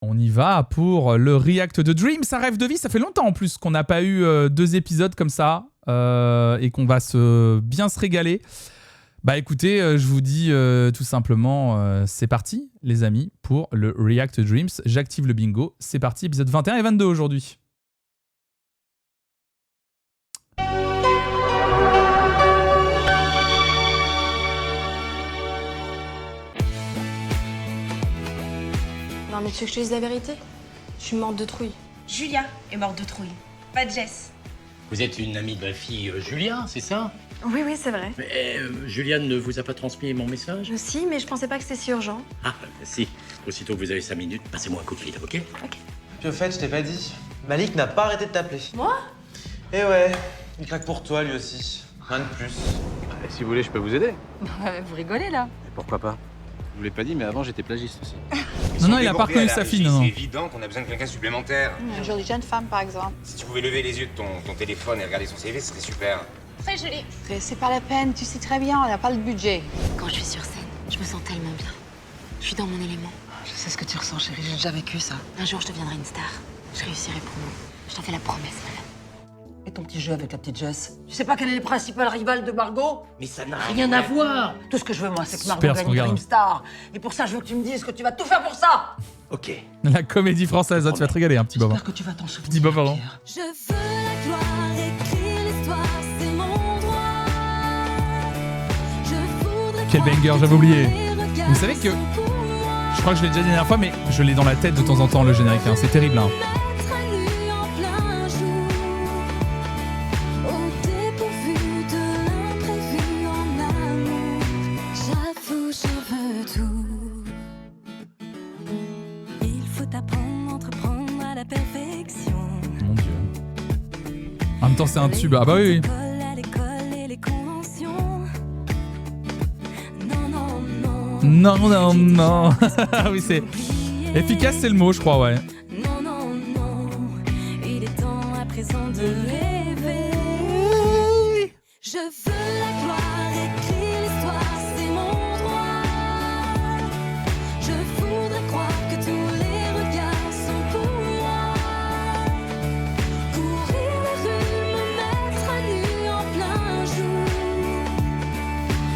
On y va pour le react de Dreams, un rêve de vie. Ça fait longtemps en plus qu'on n'a pas eu 2 épisodes comme ça et qu'on va bien se régaler. Bah écoutez, je vous dis tout simplement, c'est parti les amis pour le react Dreams. J'active le bingo, c'est parti, épisode 21 et 22 aujourd'hui. Non mais tu veux que je te dise la vérité? Je suis morte de trouille. Julia est morte de trouille, pas Jess. Vous êtes une amie de ma fille Julia, c'est ça? Oui, c'est vrai. Mais Juliane ne vous a pas transmis mon message? Si, mais je pensais pas que c'était si urgent. Ah, si. Aussitôt que vous avez 5 minutes, passez-moi un coup de fil, ok? Puis au fait, je t'ai pas dit, Malik n'a pas arrêté de t'appeler. Moi? Eh ouais, il craque pour toi lui aussi. Rien de plus. Si vous voulez, je peux vous aider. Vous rigolez là? Et pourquoi pas? Je vous l'ai pas dit, mais avant j'étais plagiste aussi. Non, il a pas reconnu sa fille, non. C'est évident qu'on a besoin de quelqu'un supplémentaire. Une jolie jeune femme, par exemple. Si tu pouvais lever les yeux de ton téléphone et regarder son CV, ce serait super. Très jolie. C'est pas la peine, tu sais très bien, on n'a pas le budget. Quand je suis sur scène, je me sens tellement bien. Je suis dans mon élément. Je sais ce que tu ressens, chérie, j'ai déjà vécu ça. Un jour, je deviendrai une star. Je réussirai pour nous. Je t'en fais la promesse, madame. Et ton petit jeu avec la petite Jess? Tu sais pas quelle est le principal rival de Margot? Mais ça n'a rien à voir. Tout ce que je veux, moi, c'est que Super, Margot ce gagne regard. Dream Star. Et pour ça, je veux que tu me dises que tu vas tout faire pour ça. Ok. La comédie française, tu vas te régaler, un petit bobin. J'espère que tu vas t'en souvenir. Petit bobin. Pierre. Je veux la gloire, écrire l'histoire, c'est mon droit. Je voudrais Quel croire banger, que j'avais oublié. tous les regards Vous savez que- sont pour moi. Je crois que je l'ai déjà dit la dernière fois, mais je l'ai dans la tête de temps en temps, le générique. Hein. C'est terrible. Hein. Mettre à nu en plein jour, au dépourvu de l'imprévu en amour. J'avoue, je veux tout. Il faut apprendre, entreprendre à la perfection. Mon Dieu. En même temps, c'est un tube. Ah bah oui. À l'école et les conventions. Non, non, non. Non, non, non. Ah oui, c'est efficace, c'est le mot, je crois, ouais. Non, non, non, il est temps à présent de rêver. Je veux la gloire, écrire l'histoire, c'est mon droit. Je voudrais croire que tous les regards sont pour moi. Courir les rues, me mettre à nu en plein jour,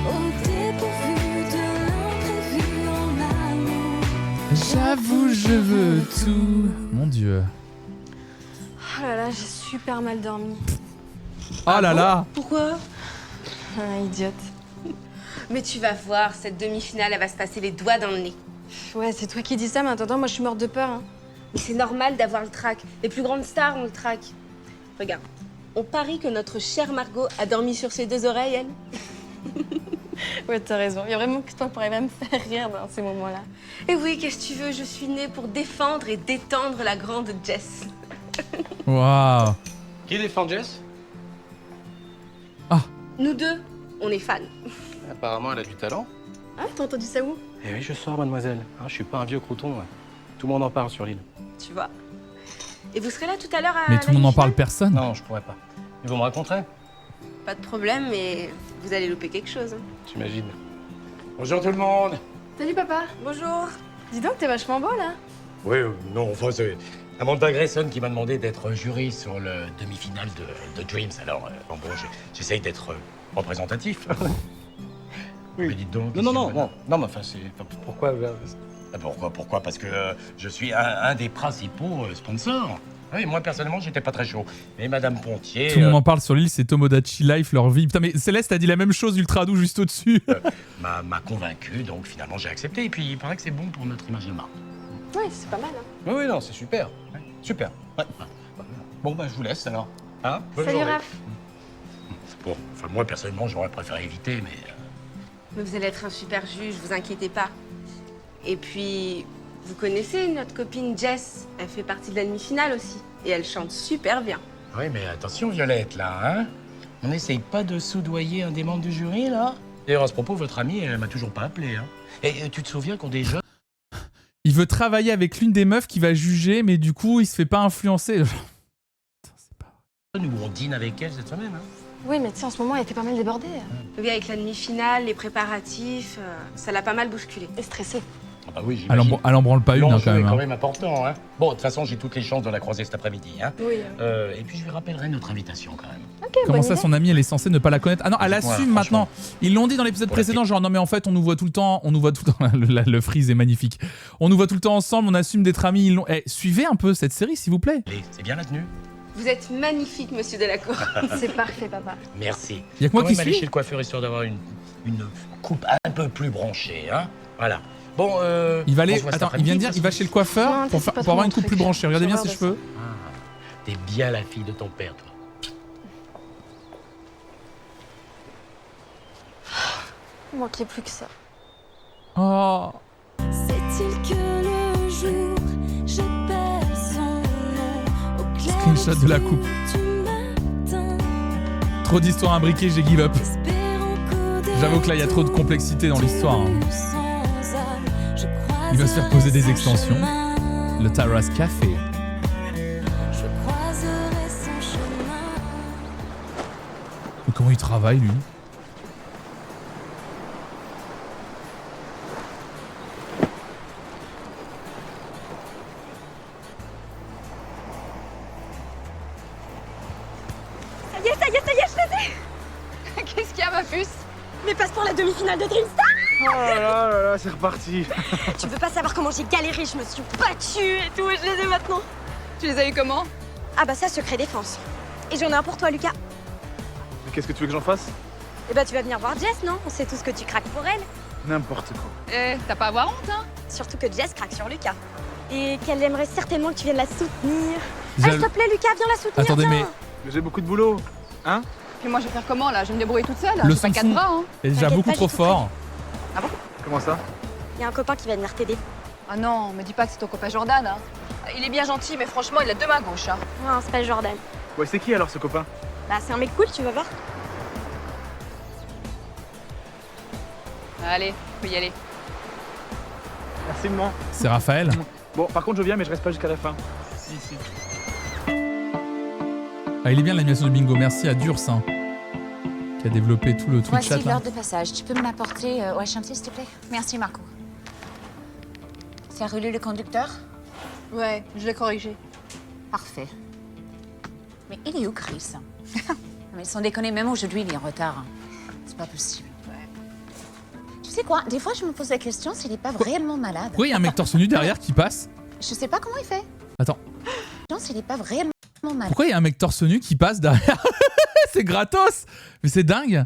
au dépourvu de l'imprévu en amour. J'avoue, je veux tout. Mon Dieu. Oh là là, j'ai super mal dormi. Oh là là. Pourquoi? Ah, idiote. Mais tu vas voir, cette demi-finale, elle va se passer les doigts dans le nez. Ouais, c'est toi qui dis ça, mais attends, moi je suis morte de peur. Hein. Mais c'est normal d'avoir le trac. Les plus grandes stars ont le trac. Regarde, on parie que notre chère Margot a dormi sur ses 2 oreilles, elle. Ouais, t'as raison. Il y a vraiment que toi pourrais même faire rire dans ces moments-là. Et oui, qu'est-ce que tu veux, je suis née pour défendre et détendre la grande Jess. Waouh. Qui défend Jess? Nous deux, on est fans. Apparemment, elle a du talent. Ah, t'as entendu ça où? Eh oui, je sors, mademoiselle. Je suis pas un vieux crouton. Ouais. Tout le monde en parle sur l'île. Tu vois. Et vous serez là tout à l'heure à Mais tout le monde n'en parle demi-finale? personne. Non, je pourrais pas. Mais vous me raconterez? Pas de problème, mais vous allez louper quelque chose. J'imagine. Bonjour tout le monde. Salut papa. Bonjour. Dis donc, t'es vachement beau là. Oui, non, enfin, c'est Amanda Grayson qui m'a demandé d'être jury sur le demi-finale de Dreams. Alors, bon, j'essaye d'être représentatif. Oui. Mais dites donc. Non, mais enfin, c'est... Pourquoi Pourquoi? Parce que je suis un des principaux sponsors. Oui, moi, personnellement, j'étais pas très chaud. Mais Madame Pontier... Tout le monde en parle sur l'île, c'est Tomodachi Life, leur vie. Putain, mais Céleste a dit la même chose, ultra doux, juste au-dessus. m'a convaincu, donc finalement, j'ai accepté. Et puis, il paraît que c'est bon pour notre image de marque. Ouais, c'est pas mal. Hein. Oui, non, c'est super. Ouais, super. Ouais. Bon, bah, je vous laisse alors. Hein? Bonne Salut journée. Raph. Bon, enfin, moi, personnellement, j'aurais préféré éviter, mais... Mais vous allez être un super juge, vous inquiétez pas. Et puis, vous connaissez notre copine Jess. Elle fait partie de la demi-finale aussi. Et elle chante super bien. Oui, mais attention, Violette, là, hein? On n'essaye pas de soudoyer un des membres du jury, là? D'ailleurs, à ce propos, votre amie, elle m'a toujours pas appelé, hein? Et tu te souviens qu'on déjà... Il veut travailler avec l'une des meufs qui va juger, mais du coup, il se fait pas influencer. Putain, c'est pas vrai. Nous, on dîne avec elle cette semaine, hein? Oui, mais tu sais, en ce moment, elle était pas mal débordée. Oui, avec la demi-finale, les préparatifs, ça l'a pas mal bousculé. Et stressée. Ah oui, Elle j'imagine. en branle pas une hein, L'enjeu quand est même. quand hein. même important. Hein. Bon, de toute façon, j'ai toutes les chances de la croiser cet après-midi. Hein. Oui. Et puis, je lui rappellerai notre invitation quand même. Ok, Comment bonne ça, idée. son amie, elle est censée ne pas la connaître? Ah non, elle assume Voilà, maintenant. Ils l'ont dit dans l'épisode Pour la précédent, genre non mais en fait on nous voit tout le temps, le freeze est magnifique. On nous voit tout le temps ensemble, on assume d'être amis. Suivez un peu cette série s'il vous plaît. Allez, c'est bien la tenue. Vous êtes magnifique, monsieur Delacour. C'est parfait, papa. Merci. Y a que moi Quand qui même aller suis. chez le coiffeur histoire d'avoir une coupe un peu plus branchée. Hein. Voilà. Bon, Il va aller. on se voit cet Attends, il vient de dire, il va chez le coiffeur Non, pour, c'est pas pour avoir trop une coupe mon plus truc. branchée. Regardez J'ai bien horreur ses de ça. cheveux. Ah, t'es bien la fille de ton père, toi. Il manquait plus que ça. Oh. C'est-il que le jour, j'appelle son nom au clair Screenshot de la coupe. du matin, Trop d'histoires imbriquées, j'ai give up. espérant qu'au J'avoue que là il y a trop de complexité dans l'histoire. hein. détour sans âme, je Il va se faire poser des croiserai extensions. son chemin. Le Tara's Café. Je croiserai son chemin. Mais comment il travaille lui? Ça y est, je les ai. Qu'est-ce qu'il y a, ma puce? Mes passes pour la demi-finale de Dreamstar. Oh là là là, c'est reparti. Tu veux pas savoir comment j'ai galéré, je me suis battue et tout, et je les ai maintenant. Tu les as eu comment? Ah bah ça, secret défense. Et j'en ai un pour toi, Lucas. Mais qu'est-ce que tu veux que j'en fasse? Eh bah tu vas venir voir Jess, non? On sait tous que tu craques pour elle. N'importe quoi. Eh, t'as pas à avoir honte, hein? Surtout que Jess craque sur Lucas. Et qu'elle aimerait certainement que tu viennes la soutenir. J'ai- S'il te plaît, Lucas, viens la soutenir. Attendez, viens. mais Mais j'ai beaucoup de boulot. Hein? Puis moi, je vais faire comment, là? Je vais me débrouiller toute seule? Le J'ai pas son quatre fou. bras, hein? il est déjà T'inquiète beaucoup pas, trop j'ai tout fort. Comment ça? Il y a un copain qui va venir t'aider. Ah non, me dis pas que c'est ton copain Jordan, hein? Il est bien gentil, mais franchement, il a deux mains gauches, hein? Non, c'est pas Jordan. Ouais, c'est qui alors ce copain? Bah c'est un mec cool, tu vas voir. Allez, faut y aller. Merci maman. C'est Raphaël. Bon, par contre je viens mais je reste pas jusqu'à la fin. Si. Ah, il est bien l'animation de Bingo. Merci à Durs hein, qui a développé tout le truc Voici chat. là. l'heure de passage. Tu peux me l'apporter au HMT, s'il te plaît? Merci, Marco. C'est relu le conducteur? Ouais, je l'ai corrigé. Parfait. Mais il est où, Chris? Mais sans déconner, même aujourd'hui, il est en retard. C'est pas possible. Tu sais quoi? Des fois, je me pose la question s'il est pas réellement malade. Pourquoi il y a un mec torse nu derrière qui passe? Je sais pas comment il fait. Attends. Non, s'il est pas réellement malade. Pourquoi il y a un mec torse nu qui passe derrière? C'est gratos. Mais c'est dingue.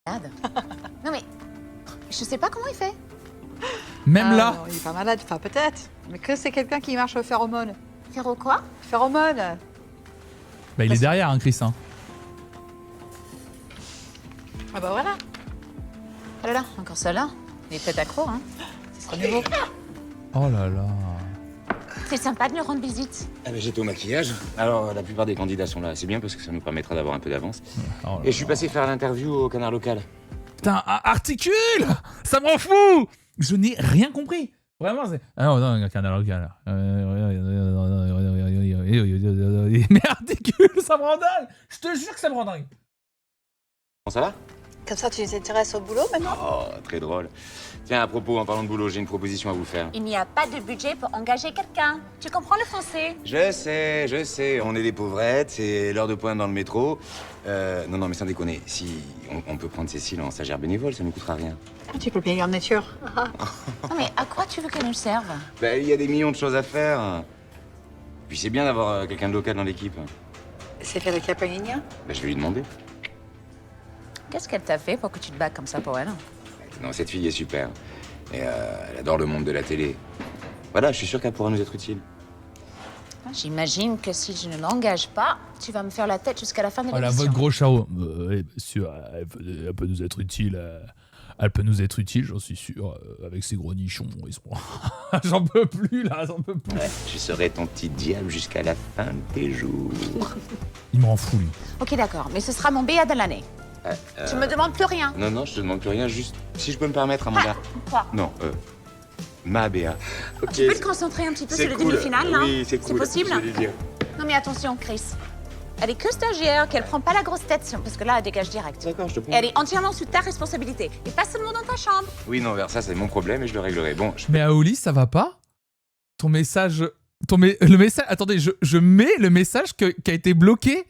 Non, mais je sais pas comment il fait. Même là. Non, il est pas malade, enfin peut-être. Mais que c'est quelqu'un qui marche au phéromone. Faire au quoi? Phéromone. Bah il est derrière hein, Chris. Hein. Ah bah voilà. Oh là là, encore celle-là. Il est peut-être accro, hein. Ce sera nouveau. Oh là là. C'est sympa de lui rendre visite. Ah, mais j'étais au maquillage. Alors, la plupart des candidats sont là. C'est bien parce que ça nous permettra d'avoir un peu d'avance. Oh là Et je suis passé faire l'interview au Canard Local. Putain, articule. Ça m'en fout. Je n'ai rien compris. Vraiment, c'est... Ah non, non, canal local. Mais articule, ça me rend dingue. Je te jure que ça me rend dingue. Comment ça va? Comme ça, tu les intéresses au boulot maintenant? Oh, très drôle. Tiens, à propos, en parlant de boulot, j'ai une proposition à vous faire. Il n'y a pas de budget pour engager quelqu'un. Tu comprends le français? Je sais, on est des pauvrettes, c'est l'heure de pointe dans le métro. Non, mais sans déconner, si on peut prendre Cécile en stagiaire bénévole, ça ne nous coûtera rien. Tu peux payer en nature. Non, mais à quoi tu veux qu'elle nous serve? Ben, il y a des millions de choses à faire. Puis c'est bien d'avoir quelqu'un de local dans l'équipe. C'est Federica Pagnigna? Ben, je vais lui demander. Qu'est-ce qu'elle t'a fait pour que tu te bats comme ça pour elle? Non, cette fille est super. Et elle adore le monde de la télé. Voilà, je suis sûr qu'elle pourra nous être utile. J'imagine que si je ne l'engage pas, tu vas me faire la tête jusqu'à la fin de Oh la l'émission. votre gros charreau. Oui, bien sûr, elle peut nous être utile. Elle peut nous être utile, j'en suis sûr. Avec ses gros nichons. Ils sont... J'en peux plus là, j'en peux plus. Ouais, je serai ton petit diable jusqu'à la fin de tes jours. Il m'en fout lui. Ok, d'accord, mais ce sera mon BA de l'année. Tu me demandes plus rien. Non, je te demande plus rien, juste si je peux me permettre, Amanda. Quoi? Non, ma BA. Ok. Tu peux te concentrer un petit peu sur les demi-finales, là? Oui, c'est cool. C'est possible? je vais lui dire. Non, mais attention, Chris. Elle est que stagiaire, qu'elle prend pas la grosse tête, parce que là, elle dégage direct. D'accord, je te Et prends. elle est entièrement sous ta responsabilité. Et pas seulement dans ta chambre. Oui, non, vers ça, c'est mon problème et je le réglerai. Bon, Mais Aoli, ça va pas? Ton message... Le message... Attendez, je mets le message qui a été bloqué.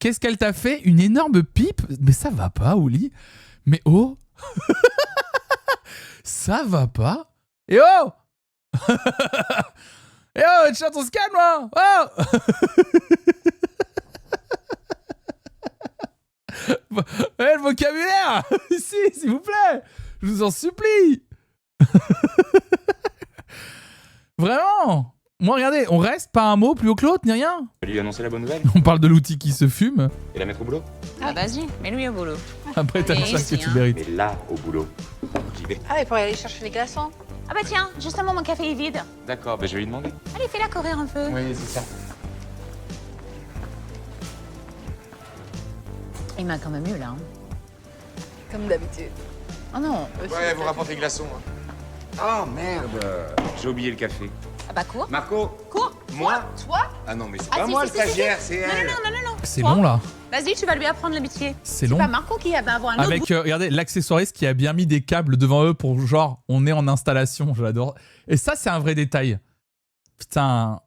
Qu'est-ce qu'elle t'a fait? Une énorme pipe? Mais ça va pas, Aoli. Mais oh ça va pas? Et oh et oh, chat, on se calme, là. Oh le vocabulaire ici, s'il vous plaît. Je vous en supplie. Vraiment. Moi, regardez, on reste pas un mot plus haut que l'autre, ni rien. je vais lui annoncer la bonne nouvelle On parle de l'outil qui se fume. et la mettre au boulot. Ah, vas-y, mets-lui au boulot. Après, t'as Mais ça que ici, tu hein. mérites. Mais là, au boulot. J'y vais. Ah, il pourrait aller chercher les glaçons. Ah bah tiens, justement, mon café est vide. D'accord, je vais lui demander. Allez, fais-la courir un peu. Oui, c'est ça. Il m'a quand même eu, là. Hein. Comme d'habitude. Oh non. Ouais, vous rapportez les glaçons. Oh merde, j'ai oublié le café. Ah bah cours. Marco, Cours. moi? Toi. Ah non, mais c'est Ah, pas si, moi si, le si, si, stagiaire, si. c'est Non, elle. non, non, non, non. C'est Toi. long, là. Vas-y, tu vas lui apprendre le métier. C'est C'est long. pas Marco qui va avoir un autre Avec, regardez, l'accessoiriste qui a bien mis des câbles devant eux pour genre, on est en installation, j'adore. Et ça, c'est un vrai détail. Putain.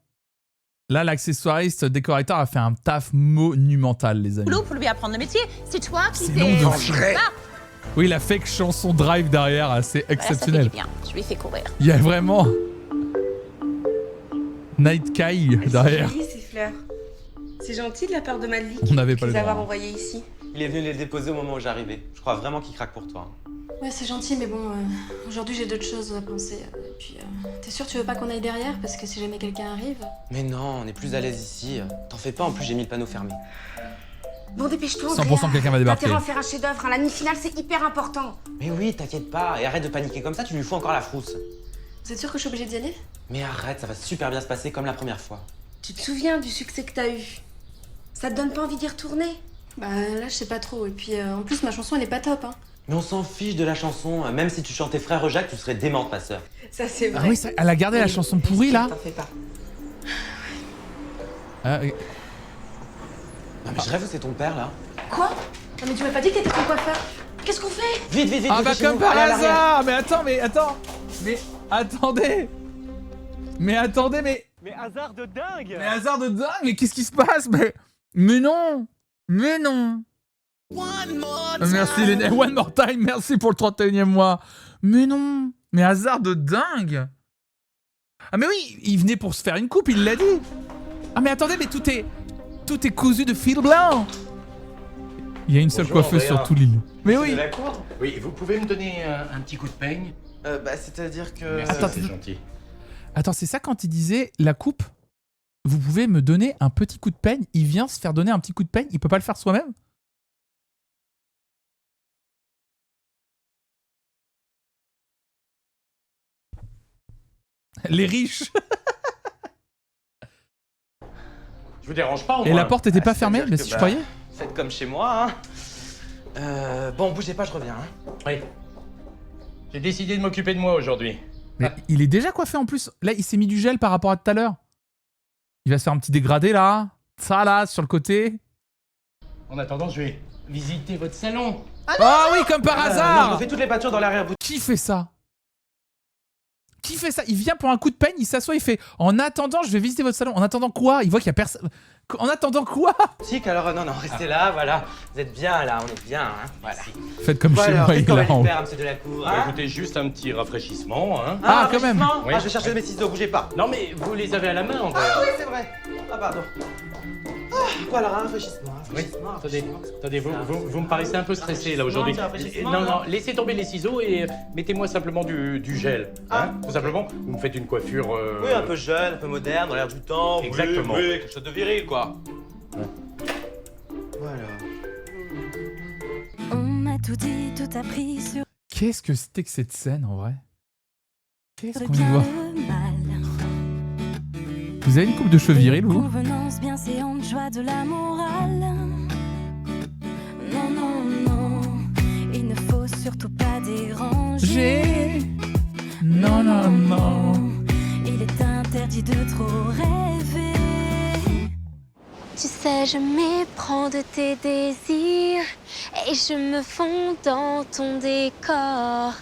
Là, l'accessoiriste décorateur a fait un taf monumental, les amis. boulot pour lui apprendre le métier. C'est toi qui C'est t'es... long de fou. Ah, Oui, la fake chanson Drive derrière, c'est voilà, ça fait exceptionnel. du bien. Je lui fais courir. Il y a vraiment Night Kai derrière. Jolies, ces fleurs. C'est gentil de la part de Madeleine On n'avait pas de le les droit. avoir envoyées ici. Il est venu les déposer au moment où j'arrivais. Je crois vraiment qu'il craque pour toi. Ouais, c'est gentil, mais bon, aujourd'hui j'ai d'autres choses à penser. Et puis, t'es sûr tu veux pas qu'on aille derrière? Parce que si jamais quelqu'un arrive... Mais non, on est plus à l'aise ici. T'en fais pas, en plus j'ai mis le panneau fermé. Bon, dépêche-toi, 100% quelqu'un va T'as débarquer. intérêt à en faire un chef-d'œuvre, hein. La demi-finale, c'est hyper important. Mais oui, t'inquiète pas. Et arrête de paniquer comme ça, tu lui fous encore la frousse. Vous êtes sûr que je suis obligée d'y aller? Mais arrête, ça va super bien se passer comme la première fois. Tu te souviens du succès que t'as eu? Ça te donne pas envie d'y retourner? Bah là, je sais pas trop. Et puis, en plus, ma chanson, elle est pas top, hein. Mais on s'en fiche de la chanson. Même si tu chantais Frère Jacques, tu serais démente, ma sœur. Ça, c'est vrai. Ah oui, ça- elle a gardé la chanson pourrie, là. T'en fais pas. Ah, oui. Non mais je rêve, c'est ton père là. Quoi? Non, mais tu m'as pas dit que t'étais ton coiffeur? Qu'est-ce qu'on fait? Vite, vite, vite. Ah bah dépêchez-vous, comme par allez à l'arrière. hasard. Mais attends, mais attendez. Mais hasard de dingue. Mais hasard de dingue. Mais qu'est-ce qui se passe? Mais non. Merci les... One more time, merci pour le 31e mois. Mais non. Mais hasard de dingue. Ah mais oui, il venait pour se faire une coupe, il l'a dit. Ah mais attendez, mais tout est cousu de fil blanc. Il y a une seule Bonjour, coiffeuse Andrea. sur tout l'île. Mais C'est oui. de la cour? Oui, vous pouvez me donner un petit coup de peigne? Bah c'est-à-dire que... Merci, Attends, c'est gentil. Attends, c'est ça quand il disait la coupe? Vous pouvez me donner un petit coup de peigne? Il vient se faire donner un petit coup de peigne? Il peut pas le faire soi-même? Les riches. Je vous dérange pas, au Et moins. la porte était pas c'est-à-dire fermée? Mais que, si je bah, croyais. Faites comme chez moi, hein. Bon, bougez pas, je reviens, hein. Oui. J'ai décidé de m'occuper de moi aujourd'hui. Mais il est déjà coiffé en plus. Là, il s'est mis du gel par rapport à tout à l'heure. Il va se faire un petit dégradé là. Ça là, sur le côté. En attendant, je vais visiter votre salon. Ah oui, comme par On hasard. refait toutes les peintures dans l'arrière-boutique. Qui fait ça? Qui fait ça? Il vient pour un coup de peigne, il s'assoit, il fait en attendant, je vais visiter votre salon. En attendant quoi? Il voit qu'il y a personne. En attendant quoi? Alors non, restez là, voilà. Vous êtes bien là, on est bien, hein. Voilà. Faites comme chez Voilà, moi, faites il comme a elle en haut. espère, monsieur de la cour, Bah, hein. écoutez, juste un petit rafraîchissement, hein. Ah, quand même. rafraîchissement. Oui. Ah, je vais chercher mes ciseaux, bougez pas. Non, mais vous les avez à la main, Andrea. Ah oui, c'est vrai. Ah, pardon. Ah, voilà, un rafraîchissement. Oui, attendez, vous me paraissez un peu stressé là aujourd'hui. Non, laissez tomber les ciseaux et mettez-moi simplement du gel. Hein, tout simplement. Vous me faites une coiffure. Oui, un peu jeune, un peu moderne, dans l'air du temps. Exactement. Oui, quelque chose de viril, quoi. Voilà. On m'a tout dit, tout appris sur Qu'est-ce que c'était que cette scène en vrai? Qu'est-ce le qu'on y bien, voit? le mal. Vous avez une coupe de cheveux viril, vous? Convenance bienséante, joie de la morale. Non, non, non, il ne faut surtout pas déranger. Non. Il est interdit de trop rêver. Tu sais, je m'éprends de tes désirs et je me fonds dans ton décor.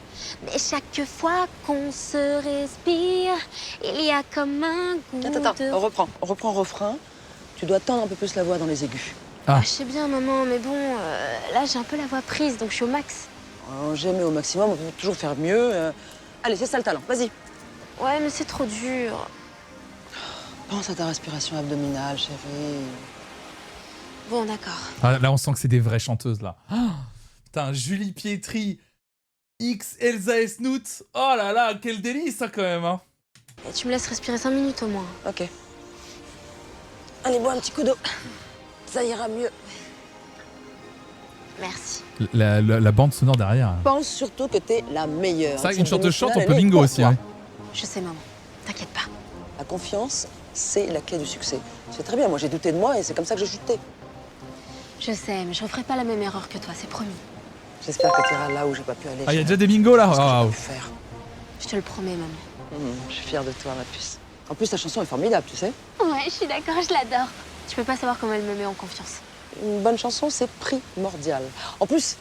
Mais chaque fois qu'on se respire, il y a comme un goût Attends, de... on reprend le refrain. Tu dois tendre un peu plus la voix dans les aigus. Ah. Je sais bien, maman, mais bon, là, j'ai un peu la voix prise, donc je suis au max. Jamais au maximum, on peut toujours faire mieux. Allez, c'est ça le talent, vas-y. Ouais, mais c'est trop dur. Pense à ta respiration abdominale, chérie. Bon, d'accord. Ah, là, on sent que c'est des vraies chanteuses, là. Ah, putain, Julie Pietri, X Elsa Esnout. Oh là là, quel délice, ça, quand même. Hein. Et tu me laisses respirer 5 minutes au moins. Ok. Allez, bois un petit coup d'eau. Ça ira mieux. Merci. La bande sonore derrière. Pense surtout que t'es la meilleure. C'est vrai Cette qu'une chanteuse chante, on demi-finale, peut elle est bingo pour aussi. toi. Ouais. Je sais, maman. T'inquiète pas. La confiance, c'est la clé du succès. C'est très bien, moi j'ai douté de moi et c'est comme ça que j'ai chuté. Je sais, mais je referai pas la même erreur que toi, c'est promis. J'espère que tu iras là où j'ai pas pu aller. Ah, il y a déjà des bingos, là. C'est ce que j'ai Waouh. pu faire. Je te le promets, maman. Je suis fière de toi, ma puce. En plus, ta chanson est formidable, tu sais. Ouais, je suis d'accord, je l'adore. Tu peux pas savoir comment elle me met en confiance. Une bonne chanson, c'est primordial. En plus,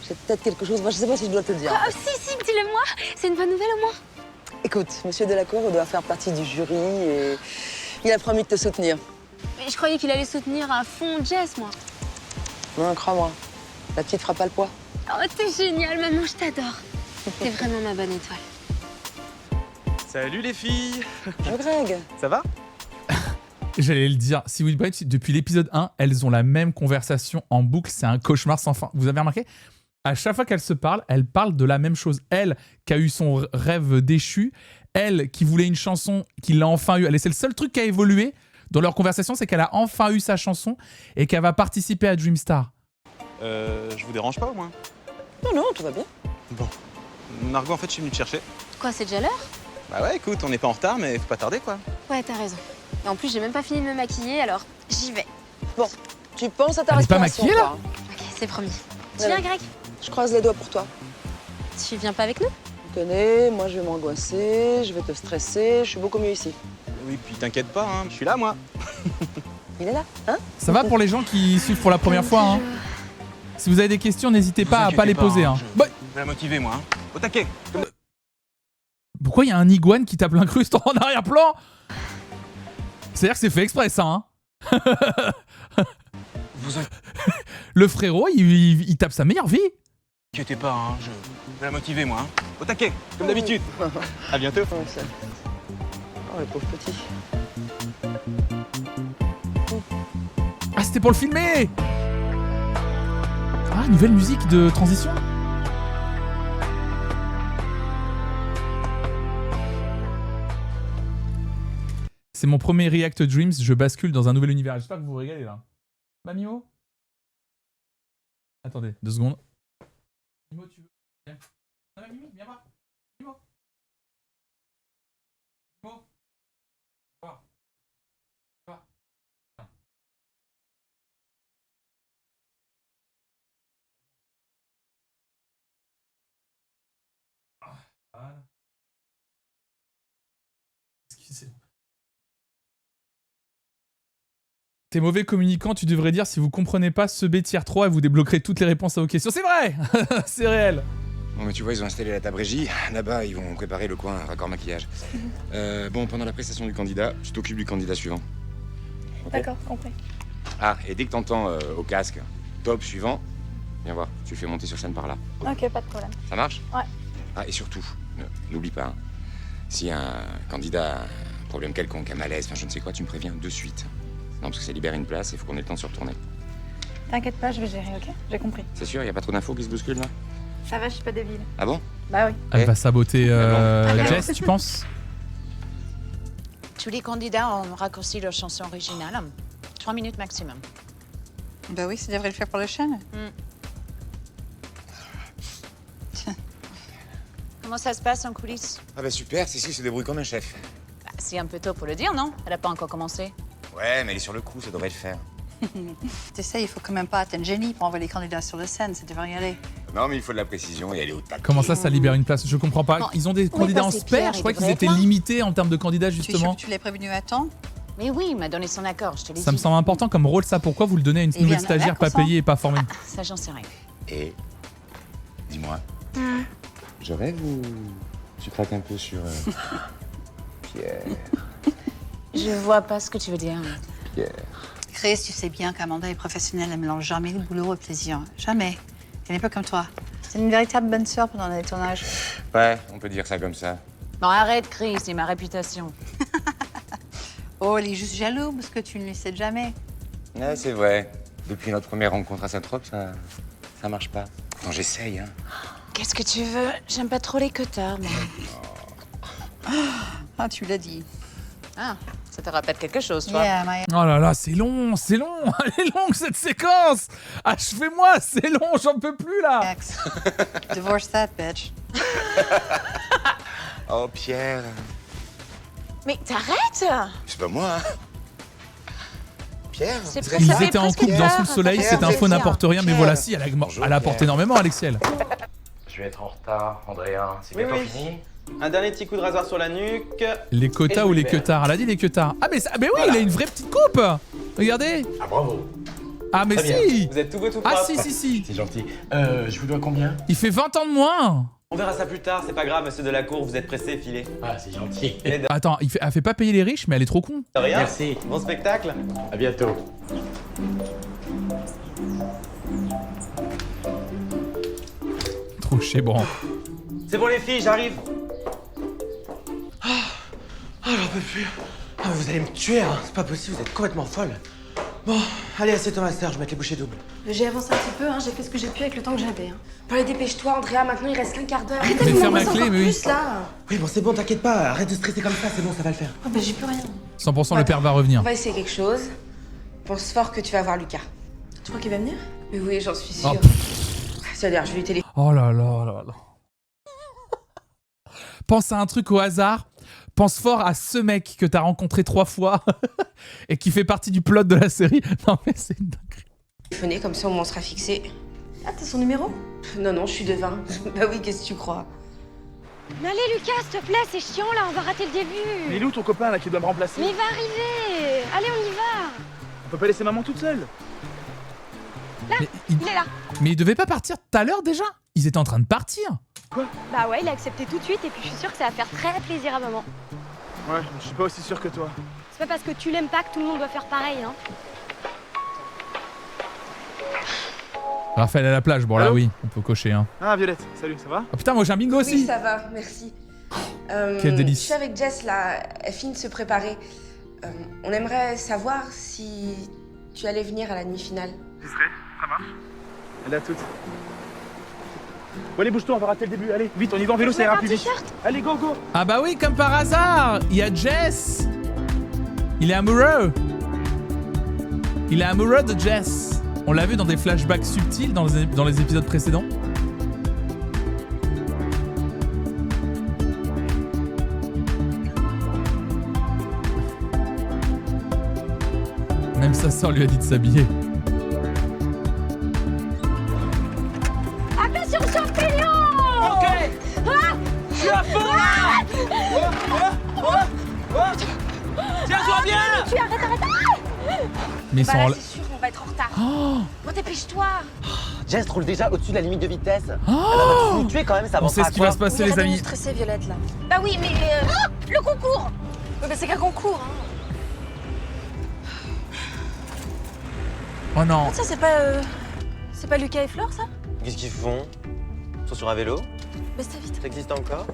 j'ai peut-être quelque chose, moi je sais pas si je dois te le dire. Quoi? Si, dis-le-moi. C'est une bonne nouvelle au moins. Écoute, monsieur Delacour doit faire partie du jury et il a promis de te soutenir. Mais je croyais qu'il allait soutenir à fond Jess, moi. Non, crois-moi, la petite fera pas le poids. Oh, t'es génial, maman, je t'adore. T'es vraiment ma bonne étoile. Salut les filles. Greg. Ça va? J'allais le dire. Si Whitbread, depuis l'épisode 1, elles ont la même conversation en boucle. C'est un cauchemar sans fin. Vous avez remarqué? À chaque fois qu'elles se parlent, elles parlent de la même chose. Elle, qui a eu son rêve déchu. Elle, qui voulait une chanson, qui l'a enfin eu. C'est le seul truc qui a évolué dans leur conversation, c'est qu'elle a enfin eu sa chanson et qu'elle va participer à Dreamstar. Je vous dérange pas au moins? Non, tout va bien. Bon. Margot, en fait, je suis venu te chercher. Quoi, c'est déjà l'heure? Bah ouais, écoute, on n'est pas en retard, mais faut pas tarder, quoi. Ouais, t'as raison. Et en plus, j'ai même pas fini de me maquiller, alors j'y vais. Bon, tu penses à ta Elle est pas respiration. maquillée, là toi, hein. Ok, c'est promis. Tu Voilà. viens, Greg? Je croise les doigts pour toi. Tu viens pas avec nous? Tu connais, moi je vais m'angoisser, je vais te stresser, je suis beaucoup mieux ici. Oui, puis t'inquiète pas, hein, je suis là, moi. Il est là, hein? Ça va pour les gens qui suivent pour la première fois. Hein. Si vous avez des questions, n'hésitez pas à pas les poser. Hein. Je vais la motiver, moi. Hein. Au taquet. Pourquoi il y a un iguane qui tape l'incruste en arrière-plan? C'est-à-dire que c'est fait exprès, ça. Hein. Le frérot, il tape sa meilleure vie. Inquiétez pas, hein, je vais la motiver, moi. Hein. Au taquet, comme d'habitude. À bientôt. Oh, le pauvre petit. Ah, c'était pour le filmer. Ah, nouvelle musique de transition. C'est mon premier React Dreams, je bascule dans un nouvel univers. J'espère que vous vous régalez là. Mimo? Attendez, 2 secondes. Mimo, tu veux? Viens. Non, Mimi, viens voir. Mimo. Mimo. Viens voir. Viens voir. Viens. Voilà. Excusez-moi. T'es mauvais communicant, tu devrais dire si vous comprenez pas ce B tier 3 et vous débloquerez toutes les réponses à vos questions. C'est vrai. C'est réel. Bon, mais tu vois, ils ont installé la table régie. Là-bas, ils vont préparer le coin raccord maquillage. Bon, pendant la prestation du candidat, tu t'occupes du candidat suivant. Okay. D'accord, compris. Ah, et dès que t'entends au casque, top suivant, viens voir, tu le fais monter sur scène par là. Ok, pas de problème. Ça marche? Ouais. Ah, et surtout, n'oublie pas, hein, si un candidat a un problème quelconque, un malaise, enfin je ne sais quoi, tu me préviens de suite. Non, parce que ça libère une place, il faut qu'on ait le temps de se retourner. T'inquiète pas, je vais gérer, ok? J'ai compris. C'est sûr, il n'y a pas trop d'infos qui se bousculent là? Ça va, je suis pas débile. Ah bon? Bah oui. Elle va saboter Jess, tu penses? Tous les candidats ont raccourci leur chanson originale. 3 minutes maximum. Bah oui, ça devrait le faire pour la chaîne. Comment ça se passe en coulisses? Ah bah super, Cécile se débrouille comme un chef. Bah, c'est un peu tôt pour le dire, non? Elle a pas encore commencé. Ouais, mais elle est sur le coup, ça devrait le faire. Tu sais, il faut quand même pas être un génie pour envoyer les candidats sur la scène, ça devrait y aller. Non, mais il faut de la précision et elle est au taquet. Comment ça libère une place? Je comprends pas. Bon, Ils ont des candidats en spare. Je crois qu'ils étaient limités en termes de candidats, Tu es sûr justement. que tu l'as prévenu à temps? Mais oui, il m'a donné son accord, je te l'ai dit. Ça me semble important comme rôle, ça. Pourquoi vous le donnez à une nouvelle stagiaire pas payée et pas formée? Ça, j'en sais rien. Et dis-moi, je rêve ou tu craques un peu sur Pierre? Je vois pas ce que tu veux dire. Pierre. Chris, tu sais bien qu'Amanda est professionnelle, elle mélange jamais le boulot au plaisir. Jamais. Elle n'est pas comme toi. C'est une véritable bonne sœur pendant les tournages. Ouais, on peut dire ça comme ça. Bon, arrête, Chris, c'est ma réputation. Oh, elle est juste jaloux parce que tu ne lui cèdes jamais. Ouais, c'est vrai. Depuis notre première rencontre à Saint-Trope, ça marche pas. Pourtant, j'essaye, hein. Qu'est-ce que tu veux? J'aime pas trop les queutards, moi. Ah, tu l'as dit. Ah, ça te rappelle quelque chose, toi? Oh là là, c'est long, c'est long. Elle est longue cette séquence. Achevez-moi, c'est long, j'en peux plus là. Divorce that bitch. Oh, Pierre. Mais t'arrêtes? C'est pas moi, hein. Pierre. Ils étaient en couple dans Sous le soleil, cette info n'apporte rien, mais voilà, si, elle apporte énormément, Alexiel. Je vais être en retard, Andrea. C'est bientôt fini. Un dernier petit coup de rasoir sur la nuque. Les quotas ou les queutards? Elle a dit les queutards. Ah, mais oui, voilà. Il a une vraie petite coupe. Regardez. Ah, bravo. Ah, mais Très si. bien. Vous êtes tout beau, tout Ah, propre. si. C'est gentil. Je vous dois combien? Il fait 20 ans de moins. On verra ça plus tard, c'est pas grave, monsieur Delacour, vous êtes pressé, filez. Ah, c'est gentil. Attends, elle fait pas payer les riches, mais elle est trop con. De rien. Merci. Bon spectacle. À bientôt. Trop chébrant. C'est bon les filles, j'arrive. Ah, j'en peux plus. Ah, vous allez me tuer, hein. C'est pas possible, vous êtes complètement folle. Bon, allez, assieds-toi, ma sœur, je vais mettre les bouchées doubles. J'ai avancé un petit peu, hein. J'ai fait ce que j'ai pu avec le temps que j'avais. Hein. Bon, allez, dépêche-toi, Andrea, maintenant il reste qu'un quart d'heure. Arrête Mais ferme la clé, mais oui. plus, là. Oui, bon, c'est bon, t'inquiète pas, arrête de stresser comme ça, c'est bon, ça va le faire. Oh, bah, j'ai plus rien. 100% le père va revenir. On va essayer quelque chose. Pense fort que tu vas voir Lucas. Tu crois qu'il va venir? Mais oui, j'en suis sûre. Oh. C'est-à-dire, je lui téléphone. Oh là là là là. Pense à un truc au hasard. Pense fort à ce mec que t'as rencontré 3 fois et qui fait partie du plot de la série. Non mais c'est une dinguerie. Téléphoner, comme ça au moins on sera fixé. Ah, t'as son numéro? Non, non, je suis devin. Bah oui, qu'est-ce que tu crois? Mais allez Lucas, s'il te plaît, c'est chiant là, on va rater le début. Mais il est où ton copain là qui doit me remplacer? Mais il va arriver. Allez, on y va. On peut pas laisser maman toute seule. Là, il est là. Mais il devait pas partir tout à l'heure déjà? Ils étaient en train de partir. Quoi? Bah ouais, il a accepté tout de suite et puis je suis sûre que ça va faire très plaisir à maman. Ouais, je suis pas aussi sûr que toi. C'est pas parce que tu l'aimes pas que tout le monde doit faire pareil, hein. Raphaël à la plage, bon là oui, on peut cocher hein. Ah Violette, salut, ça va? Oh putain, moi j'ai un bingo aussi. Oui, ça va, merci. Quel délice. Je suis avec Jess là, elle finit de se préparer. On aimerait savoir si tu allais venir à la demi-finale. J'y serai, ça marche. Elle a toutes. Bon allez, bouge-toi, on va rater le début, allez, vite, on y va en vélo, ça ira plus vite. Allez, go, go. Ah bah oui, comme par hasard, il y a Jess. Il est amoureux. Il est amoureux de Jess. On l'a vu dans des flashbacks subtils dans les épisodes précédents. Même sa sœur lui a dit de s'habiller. Attention, champignon. Ok. Ah, je suis à fond là. Tiens-toi bien. Tu arrête. Mais bah sans... là, c'est sûr, on va être en retard. Oh, Bon, dépêche-toi. Jess roule déjà au-dessus de la limite de vitesse. Oh, elle va tous nous tuer quand même, ça on sait ce qui va se passer les amis. Stressé, Violette là. Bah oui, mais le concours. Oui, bah c'est qu'un concours. Hein. Oh non. Ça, c'est pas Lucas et Flore, ça? Qu'est-ce qu'ils font? Ils sont sur un vélo? Baisse ta vitre. Ça existe encore?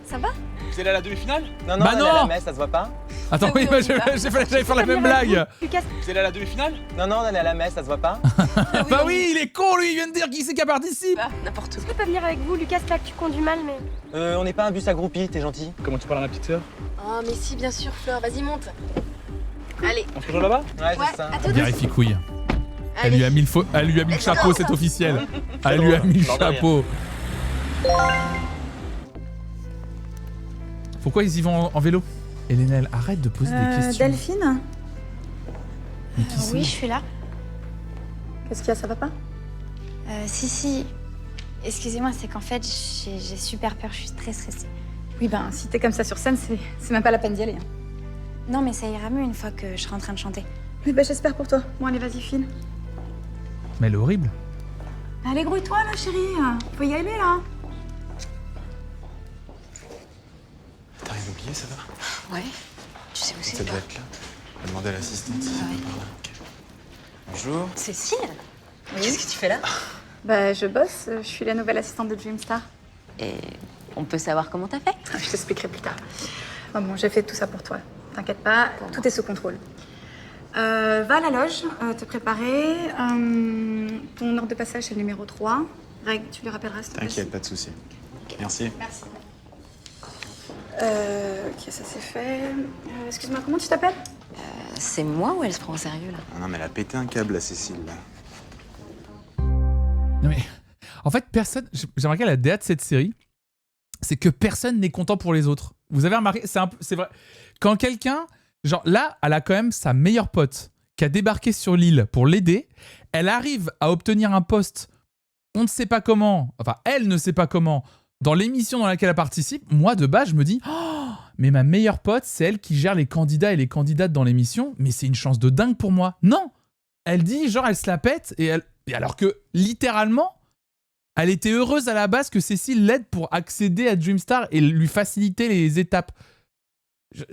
Ça va? Vous allez à la demi-finale? Non, non, Bah elle est à non. la messe, ça se voit pas? Attends, oui, bah, j'allais faire la même blague. Lucas, Vous allez à la demi-finale? Non, non, on est à la messe, ça se voit pas? Bah oui, il est con lui, il vient de dire qui c'est qui participe. N'importe Je peux pas venir avec vous, Lucas, c'est pas que tu conduis mal, mais... On n'est pas un bus accroupi, t'es gentil. Comment tu parles à ma petite sœur? Oh, mais si, bien sûr, Fleur, vas-y, monte. Allez. On se rejoint là-bas? Ouais, c'est ça. à tout de suite. Vérifie couille. Elle lui a mis le chapeau, c'est officiel. Elle lui a mis le chapeau. Pourquoi ils y vont en vélo? Hélénel, arrête de poser des questions. Delphine? Mais qui c'est? Oui, je suis là. Qu'est-ce qu'il y a, ça va pas? Si. Excusez-moi, c'est qu'en fait, j'ai super peur, je suis très stressée. Oui, ben, si t'es comme ça sur scène, c'est même pas la peine d'y aller. Hein. Non, mais ça ira mieux une fois que je serai en train de chanter. Mais bah, j'espère pour toi. Bon, allez, vas-y, file. Mais elle est horrible. Allez, grouille-toi, là, chérie. Faut y aller, là. T'as rien oublié, ça va? Ouais. Tu sais où c'est, Ça toi? doit être là. On va demander à l'assistante si ça peut par là. Ok. Bonjour. Cécile? Qu'est-ce que tu fais là? Bah, je bosse. Je suis la nouvelle assistante de Dreamstar. Et on peut savoir comment t'as fait? Je t'expliquerai plus tard. Oh, bon, j'ai fait tout ça pour toi. T'inquiète pas, tout est sous contrôle. Va à la loge, te préparer. Ton ordre de passage, c'est le numéro 3. Reg, tu lui rappelleras, s'il te plaît. T'inquiète, pas de souci. Merci. Merci. Ok, ça c'est fait. Excuse-moi, comment tu t'appelles? C'est moi ou elle se prend au sérieux, là? Ah non, mais elle a pété un câble, la Cécile, là. Non mais, en fait, personne... J'ai remarqué la DA de cette série, c'est que personne n'est content pour les autres. Vous avez remarqué, c'est vrai. Quand quelqu'un... Genre là, elle a quand même sa meilleure pote qui a débarqué sur l'île pour l'aider. Elle arrive à obtenir un poste, on ne sait pas comment, enfin elle ne sait pas comment, dans l'émission dans laquelle elle participe. Moi de base, je me dis, oh, mais ma meilleure pote, c'est elle qui gère les candidats et les candidates dans l'émission, mais c'est une chance de dingue pour moi. Non, elle dit, genre elle se la pète, et alors que littéralement, elle était heureuse à la base que Cécile l'aide pour accéder à Dreamstar et lui faciliter les étapes.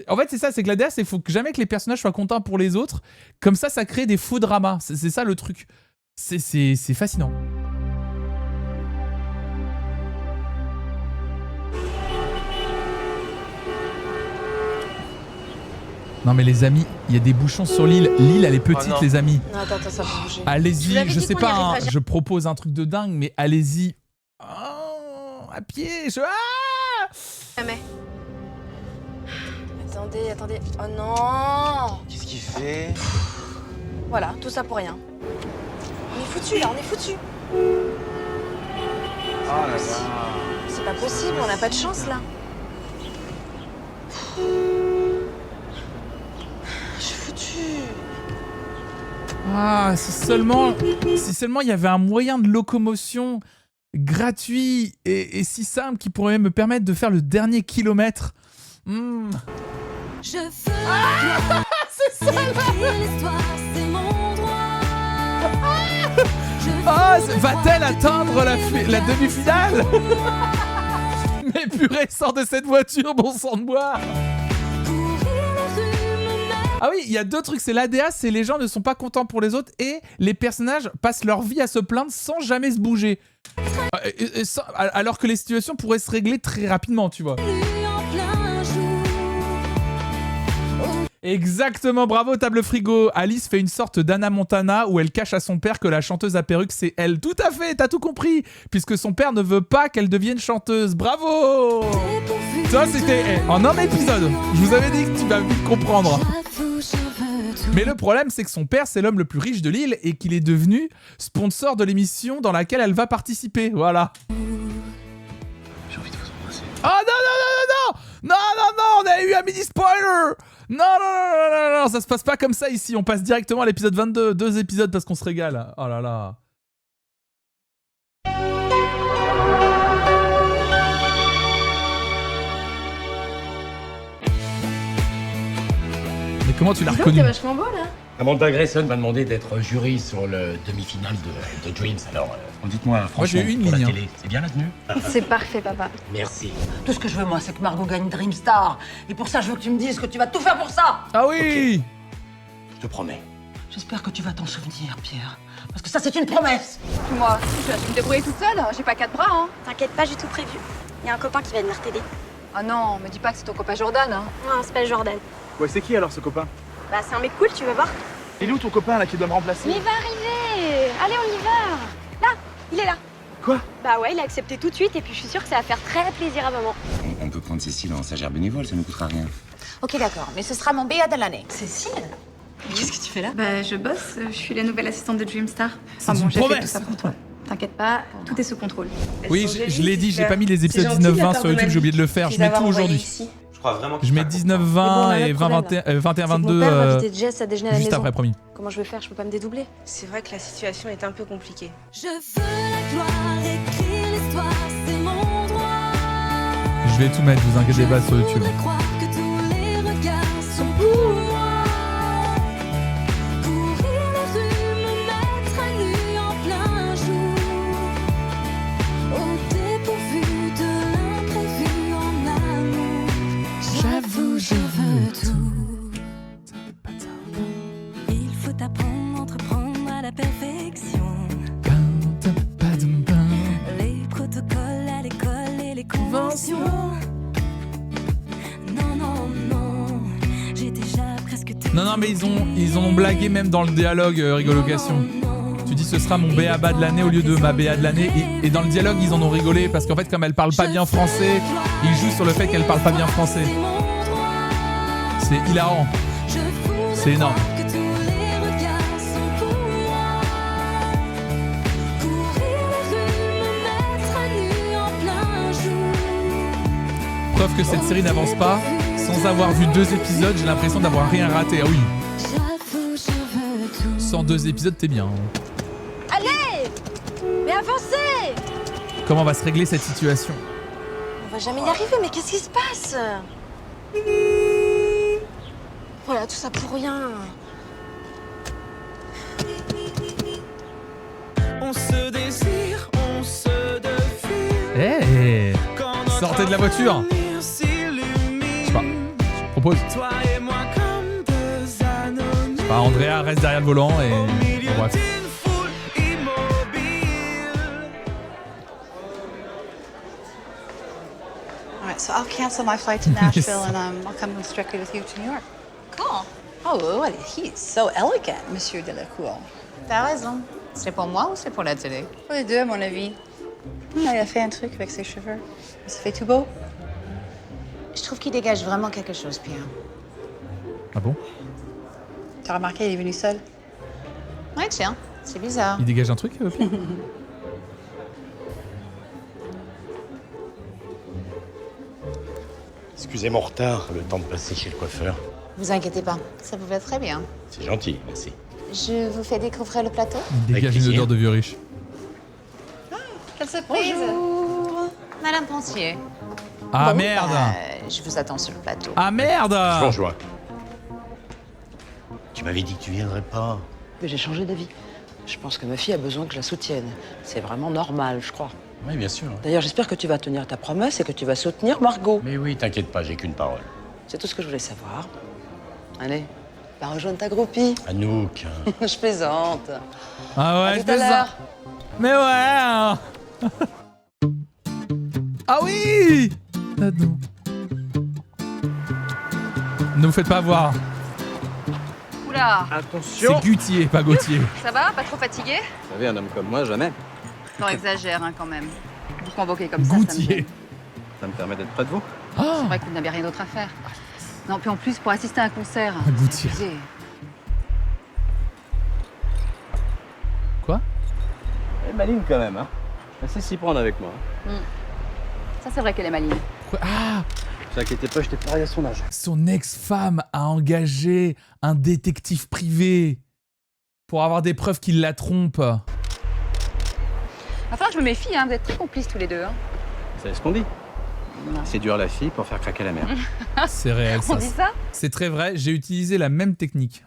En fait, c'est ça, c'est que la DA, c'est qu'il faut jamais que les personnages soient contents pour les autres. Comme ça crée des faux dramas. C'est ça le truc. C'est fascinant. Non mais les amis, il y a des bouchons sur l'île. L'île, elle est petite, les amis. Non, attends, ça peut bouger. Allez-y, je sais pas, hein, je propose un truc de dingue, mais allez-y. Oh, à pied, Jamais. Attendez. Oh non! Qu'est-ce qu'il fait? Voilà, tout ça pour rien. On est foutus là, on est foutus. Oh là là. C'est pas possible, on n'a pas de chance là. Je suis foutue. Ah, si seulement il y avait un moyen de locomotion gratuit et si simple qui pourrait me permettre de faire le dernier kilomètre. Je veux c'est ça l'histoire, c'est mon droit. Va-t-elle atteindre la demi-finale? Mais purée, sors de cette voiture, bon sang de bois. Ah oui, il y a deux trucs, c'est l'ADA, c'est les gens ne sont pas contents pour les autres et les personnages passent leur vie à se plaindre sans jamais se bouger. Alors que les situations pourraient se régler très rapidement, tu vois. Exactement, bravo Table Frigo. Alice fait une sorte d'Anna Montana où elle cache à son père que la chanteuse à perruque c'est elle. Tout à fait, t'as tout compris. Puisque son père ne veut pas qu'elle devienne chanteuse. Bravo. Ça c'était en un épisode. Je vous avais dit que tu vas vite comprendre. Mais le problème c'est que son père c'est l'homme le plus riche de l'île et qu'il est devenu sponsor de l'émission dans laquelle elle va participer. Voilà. J'ai envie de vous embrasser. Oh non, on a eu un mini spoiler. Non, ça se passe pas comme ça ici. On passe directement à l'épisode 22. 2 épisodes parce qu'on se régale. Oh là là. Mais comment tu l'as reconnu? T'es vachement beau là. Amanda Grayson m'a demandé d'être jury sur le demi-finale de Dreams. Alors, dites-moi, franchement, j'ai eu une pour la ligne, télé, c'est bien la tenue? C'est parfait, papa. Merci. Tout ce que je veux, moi, c'est que Margot gagne Dreamstar. Et pour ça, je veux que tu me dises que tu vas tout faire pour ça. Ah oui. Je te promets. J'espère que tu vas t'en souvenir, Pierre. Parce que ça, c'est une promesse. Moi, je vais me débrouiller toute seule. J'ai pas 4 bras, hein. T'inquiète pas, j'ai tout prévu. Il y a un copain qui va venir t'aider. Ah non, me dis pas que c'est ton copain Jordan, hein. Non, c'est pas Jordan. Ouais, c'est qui alors ce copain? Bah, c'est un mec cool, tu veux voir? Il est où ton copain là qui doit me remplacer? Mais il va arriver. Allez, on y va. Là, il est là. Quoi? Bah ouais, il a accepté tout de suite et puis je suis sûre que ça va faire très plaisir à maman. On peut prendre Cécile en stagiaire bénévole, ça ne coûtera rien. Ok, d'accord, mais ce sera mon BA de l'année. Cécile? Qu'est-ce que tu fais là? Bah, je bosse. Je suis la nouvelle assistante de Dreamstar. C'est Enfin bon, une j'ai fait promesse. tout ça pour toi. T'inquiète pas, tout est sous contrôle. Oui, je l'ai dit, j'ai pas mis les épisodes 19-20 sur YouTube, j'ai oublié de le faire. Je mets tout aujourd'hui. Je crois vraiment Je mets 19-20 et 21-22 Jess à déjeuner à la juste maison. après, promis. Comment je vais faire? Je peux pas me dédoubler. C'est vrai que la situation est un peu compliquée. Je veux la gloire, écrire l'histoire, c'est mon droit. Je vais tout mettre, vous inquiétez pas sur YouTube. Je veux croire que tous les regards sont pour Non, mais ils ont blagué même dans le dialogue rigolocation. Tu dis ce sera mon BABA de l'année au lieu de ma BA de l'année. Et dans le dialogue, ils en ont rigolé parce qu'en fait, comme elle parle pas bien français, ils jouent sur le fait qu'elle parle pas bien français. C'est hilarant. C'est énorme. Preuve que cette série n'avance pas. Sans avoir vu 2 épisodes, j'ai l'impression d'avoir rien raté. Ah oui. Sans 2 épisodes, t'es bien. Allez! Mais avancez! Comment va se régler cette situation? On va jamais y arriver, mais qu'est-ce qui se passe? Voilà, tout ça pour rien. On se désire, on se devine. Hey, sortez de la voiture. Je sais pas, je propose. Toi et moi comme deux anonymes. Je sais pas, Andrea reste derrière le volant et... Bon, bref. All right, so I'll cancel my flight to Nashville and I'll come strictly with you to New York. Cool. Oh, well, he's so elegant, Monsieur Delacour. T'as raison. C'est pour moi ou c'est pour la télé? Pour les deux, à mon avis. Il a fait un truc avec ses cheveux. Il s'est fait tout beau. Je trouve qu'il dégage vraiment quelque chose, Pierre. Ah bon? T'as remarqué, il est venu seul. Ouais, tiens, c'est bizarre. Il dégage un truc, Pierre? Excusez mon retard, le temps de passer chez le coiffeur. Vous inquiétez pas, ça vous va très bien. C'est gentil, merci. Je vous fais découvrir le plateau. Il dégage une odeur de vieux riche. Quelle surprise! Bonjour! Madame Pontier. Ah Bon, merde! Je vous attends sur le plateau. Ah merde! Je vous rejoins. Tu m'avais dit que tu viendrais pas. Mais j'ai changé d'avis. Je pense que ma fille a besoin que je la soutienne. C'est vraiment normal, je crois. Oui, bien sûr. D'ailleurs, j'espère que tu vas tenir ta promesse et que tu vas soutenir Margot. Mais oui, t'inquiète pas, j'ai qu'une parole. C'est tout ce que je voulais savoir. Allez, va rejoindre ta groupie. Anouk. Je plaisante. Ah ouais, À je tout à fais ça. l'heure. Mais ouais! Ah oui! Ah non. Ne vous faites pas voir. Oula! C'est Gutier, pas Gauthier. Ça va? Pas trop fatigué? Vous savez, un homme comme moi, jamais. Non, exagère hein, quand même. Vous convoquez comme ça, ça me Goutier. gêne. Ça me permet d'être près de vous. C'est vrai que vous n'avez rien d'autre à faire. Non, puis en plus, pour assister à un concert. Goutier. excusez. Quoi? Elle est maligne quand même, hein. Elle sait s'y prendre avec moi. Ça, c'est vrai qu'elle est maligne. Ah! Ne vous inquiétez pas, j'étais pareil à son âge. Son ex-femme a engagé un détective privé pour avoir des preuves qu'il la trompe. Va falloir que je me méfie, hein. Vous êtes très complices tous les deux. Hein. Vous savez ce qu'on dit? Séduire la fille pour faire craquer la mère. C'est réel, ça. On dit ça? C'est très vrai, j'ai utilisé la même technique.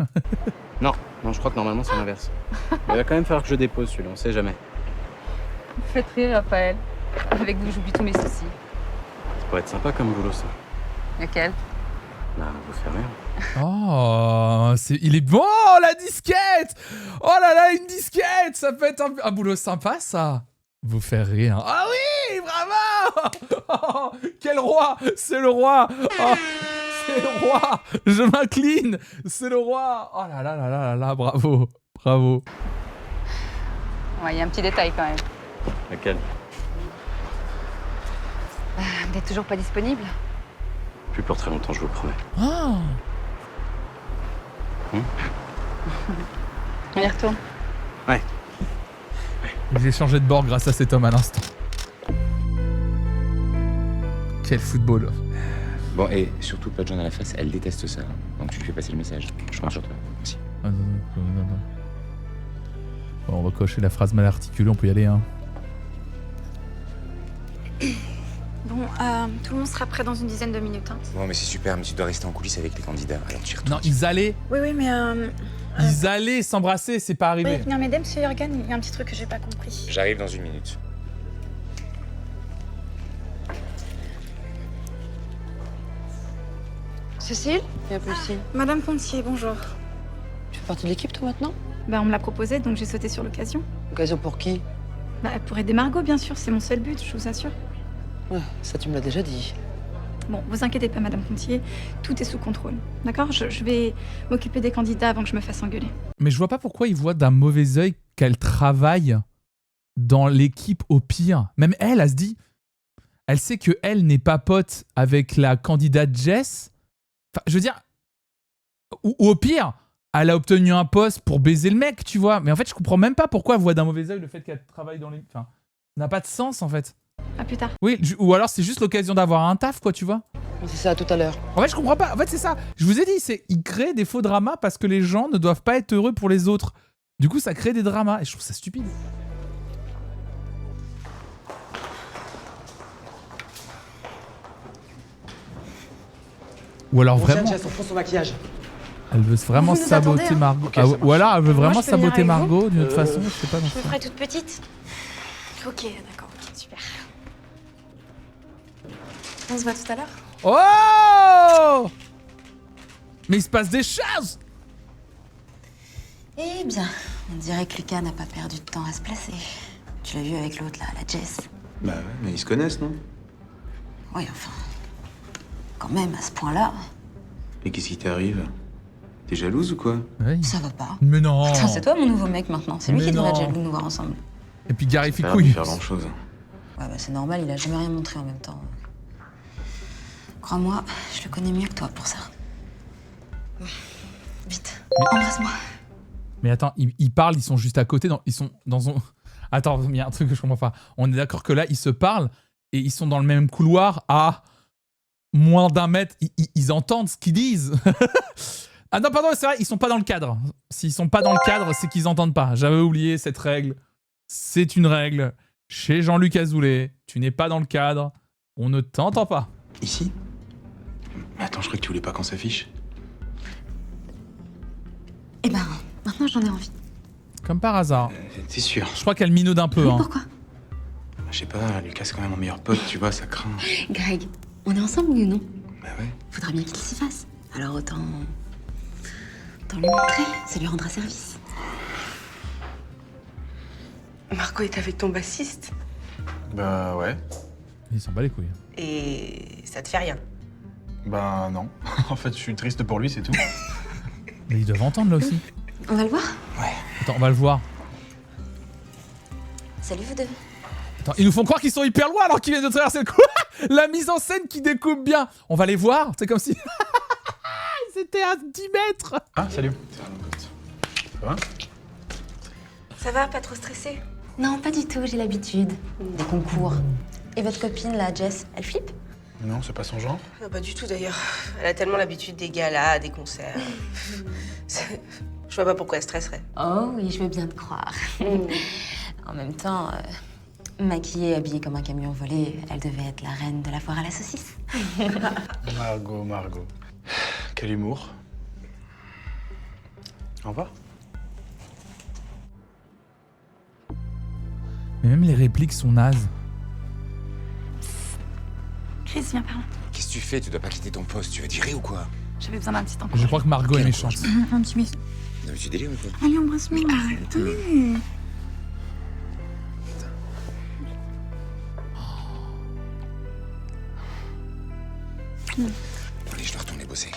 Non, je crois que normalement c'est l'inverse. Il va quand même falloir que je dépose celui-là, on sait jamais. Vous faites rire, Raphaël. Avec vous, j'oublie tous mes soucis. Ça pourrait être sympa comme boulot, ça. Lequel? Bah, vous faire rien. Oh, il est bon, la disquette! Oh là là, une disquette! Ça peut être un boulot sympa, ça. Vous faire rire. Ah oui, bravo! Oh, quel roi! C'est le roi! Oh, c'est le roi! Je m'incline! C'est le roi! Oh là là là là là, bravo! Bravo! Ouais, il y a un petit détail quand même. Lequel? Vous n'êtes toujours pas disponible? Plus pour très longtemps, je vous promets. Ah! On y retourne? Ouais. J'ai changé de bord grâce à cet homme à l'instant. Quel football! Bon, et surtout pas de John à la face, elle déteste ça. Donc tu lui fais passer le message. Je compte sur toi. Merci. Bon, on va cocher la phrase mal articulée, on peut y aller, hein. Bon, tout le monde sera prêt dans une dizaine de minutes. Hein. Bon, mais c'est super, mais tu dois rester en coulisses avec les candidats. Alors tu y retournes. Non, ils allaient s'embrasser, c'est pas arrivé. Oui, non, mais Monsieur Jürgen, il y a un petit truc que j'ai pas compris. J'arrive dans 1 minute. Cécile? Viens plus ici. Madame Pontier, bonjour. Tu fais partie de l'équipe, toi, maintenant? Bah, on me l'a proposé, donc j'ai sauté sur l'occasion. Occasion pour qui? Bah, pour aider Margot, bien sûr, c'est mon seul but, je vous assure. Ouais, ça, tu me l'as déjà dit. Bon, vous inquiétez pas, Madame Pontier, tout est sous contrôle. D'accord, je vais m'occuper des candidats avant que je me fasse engueuler. Mais je vois pas pourquoi il voit d'un mauvais œil qu'elle travaille dans l'équipe au pire. Même elle se dit... Elle sait que elle n'est pas pote avec la candidate Jess. Enfin, je veux dire... Ou au pire, elle a obtenu un poste pour baiser le mec, tu vois. Mais en fait, je comprends même pas pourquoi elle voit d'un mauvais œil le fait qu'elle travaille dans les... Enfin, ça n'a pas de sens, en fait. À plus tard. Oui, ou alors c'est juste l'occasion d'avoir un taf, quoi, tu vois. C'est ça, tout à l'heure. En fait, je comprends pas. En fait, c'est ça. Je vous ai dit, il crée des faux dramas parce que les gens ne doivent pas être heureux pour les autres. Du coup, ça crée des dramas. Et je trouve ça stupide. Ou alors vraiment... Jess, on prend son maquillage. Elle veut vraiment Vous nous saboter attendez, hein. Margot. Ok, ça marche. Ou alors elle veut vraiment Moi, je peux venir saboter avec vous Margot d'une autre façon, je sais pas. Je me ferai toute petite. Ok, d'accord, ok, super. On se voit tout à l'heure. Oh! Mais il se passe des choses! Eh bien, on dirait que Lucas n'a pas perdu de temps à se placer. Tu l'as vu avec l'autre là, la Jess. Bah ouais, mais ils se connaissent, non? Oui, enfin... Quand même, à ce point-là... Et qu'est-ce qui t'arrive? T'es jalouse ou quoi? Oui. Ça va pas. Mais non! Attends, c'est toi mon nouveau mec maintenant. C'est lui Mais qui devrait non. être jaloux de nous voir ensemble. Et puis Gary fait Pas couille. faire grand-chose. Ouais, bah c'est normal, il a jamais rien montré en même temps. Crois-moi, je le connais mieux que toi pour ça. Vite, embrasse-moi. Mais attends, ils parlent, ils sont juste à côté, ils sont dans un... Attends, il y a un truc que je comprends pas. On est d'accord que là, ils se parlent et ils sont dans le même couloir à moins d'1 mètre. Ils entendent ce qu'ils disent. Ah non, pardon, c'est vrai, ils sont pas dans le cadre. S'ils sont pas dans le cadre, c'est qu'ils entendent pas. J'avais oublié cette règle. C'est une règle. Chez Jean-Luc Azoulay, tu n'es pas dans le cadre, on ne t'entend pas. Ici? Mais attends, je crois que tu voulais pas qu'on s'affiche. Eh ben, maintenant j'en ai envie. Comme par hasard. T'es sûr? Je crois qu'elle minaude un peu. Oui, Hein. pourquoi? Je sais pas, Lucas c'est quand même mon meilleur pote, tu vois, ça craint. Greg, on est ensemble oui ou non? Bah ouais. Faudra bien qu'il s'y fasse. Alors autant lui montrer, ça lui rendra service. Marco est avec ton bassiste Bah ouais. Ils s'en bat les couilles. et ça te fait rien. Bah non. En fait, je suis triste pour lui, c'est tout. Mais ils doivent entendre là aussi. On va le voir? Attends, on va le voir. Salut vous deux. Attends, ils nous font croire qu'ils sont hyper loin alors qu'ils viennent de traverser le couloir. La mise en scène qui découpe bien. On va les voir, c'est comme si... Ils étaient à 10 mètres. Ah, salut. Ça va? Ça va, pas trop stressé? Non, pas du tout, j'ai l'habitude. Des concours. Et votre copine, la Jess, elle flippe? Non, c'est pas son genre. Non, pas du tout d'ailleurs. Elle a tellement l'habitude des galas, des concerts. Je vois pas pourquoi elle stresserait. Oh oui, je veux bien te croire. En même temps, maquillée, habillée comme un camion volé, elle devait être la reine de la foire à la saucisse. Margot. Quel humour. Au revoir. Mais même les répliques sont nazes. Chris, viens par là. Qu'est-ce que tu fais? Tu dois pas quitter ton poste, tu vas tirer ou quoi? J'avais besoin d'un petit temps. Je crois que Margot est méchante. Un petit bisou. Non mais tu délires ou quoi? Allez, embrasse-moi. Oui. Allez, je dois retourner bosser.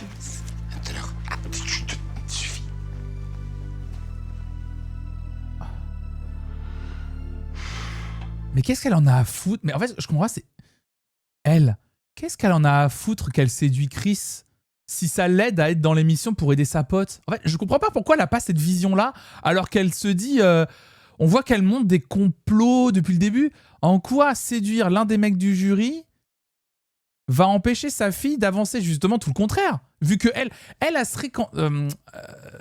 À tout à l'heure. Ah, suffit. Mais qu'est-ce qu'elle en a à foutre? Mais en fait, je comprends pas, c'est... Elle, qu'est-ce qu'elle en a à foutre qu'elle séduit Chris si ça l'aide à être dans l'émission pour aider sa pote? En fait, je comprends pas pourquoi elle a pas cette vision-là alors qu'elle se dit... on voit qu'elle monte des complots depuis le début. En quoi séduire l'un des mecs du jury va empêcher sa fille d'avancer? Justement tout le contraire. Vu que elle serait...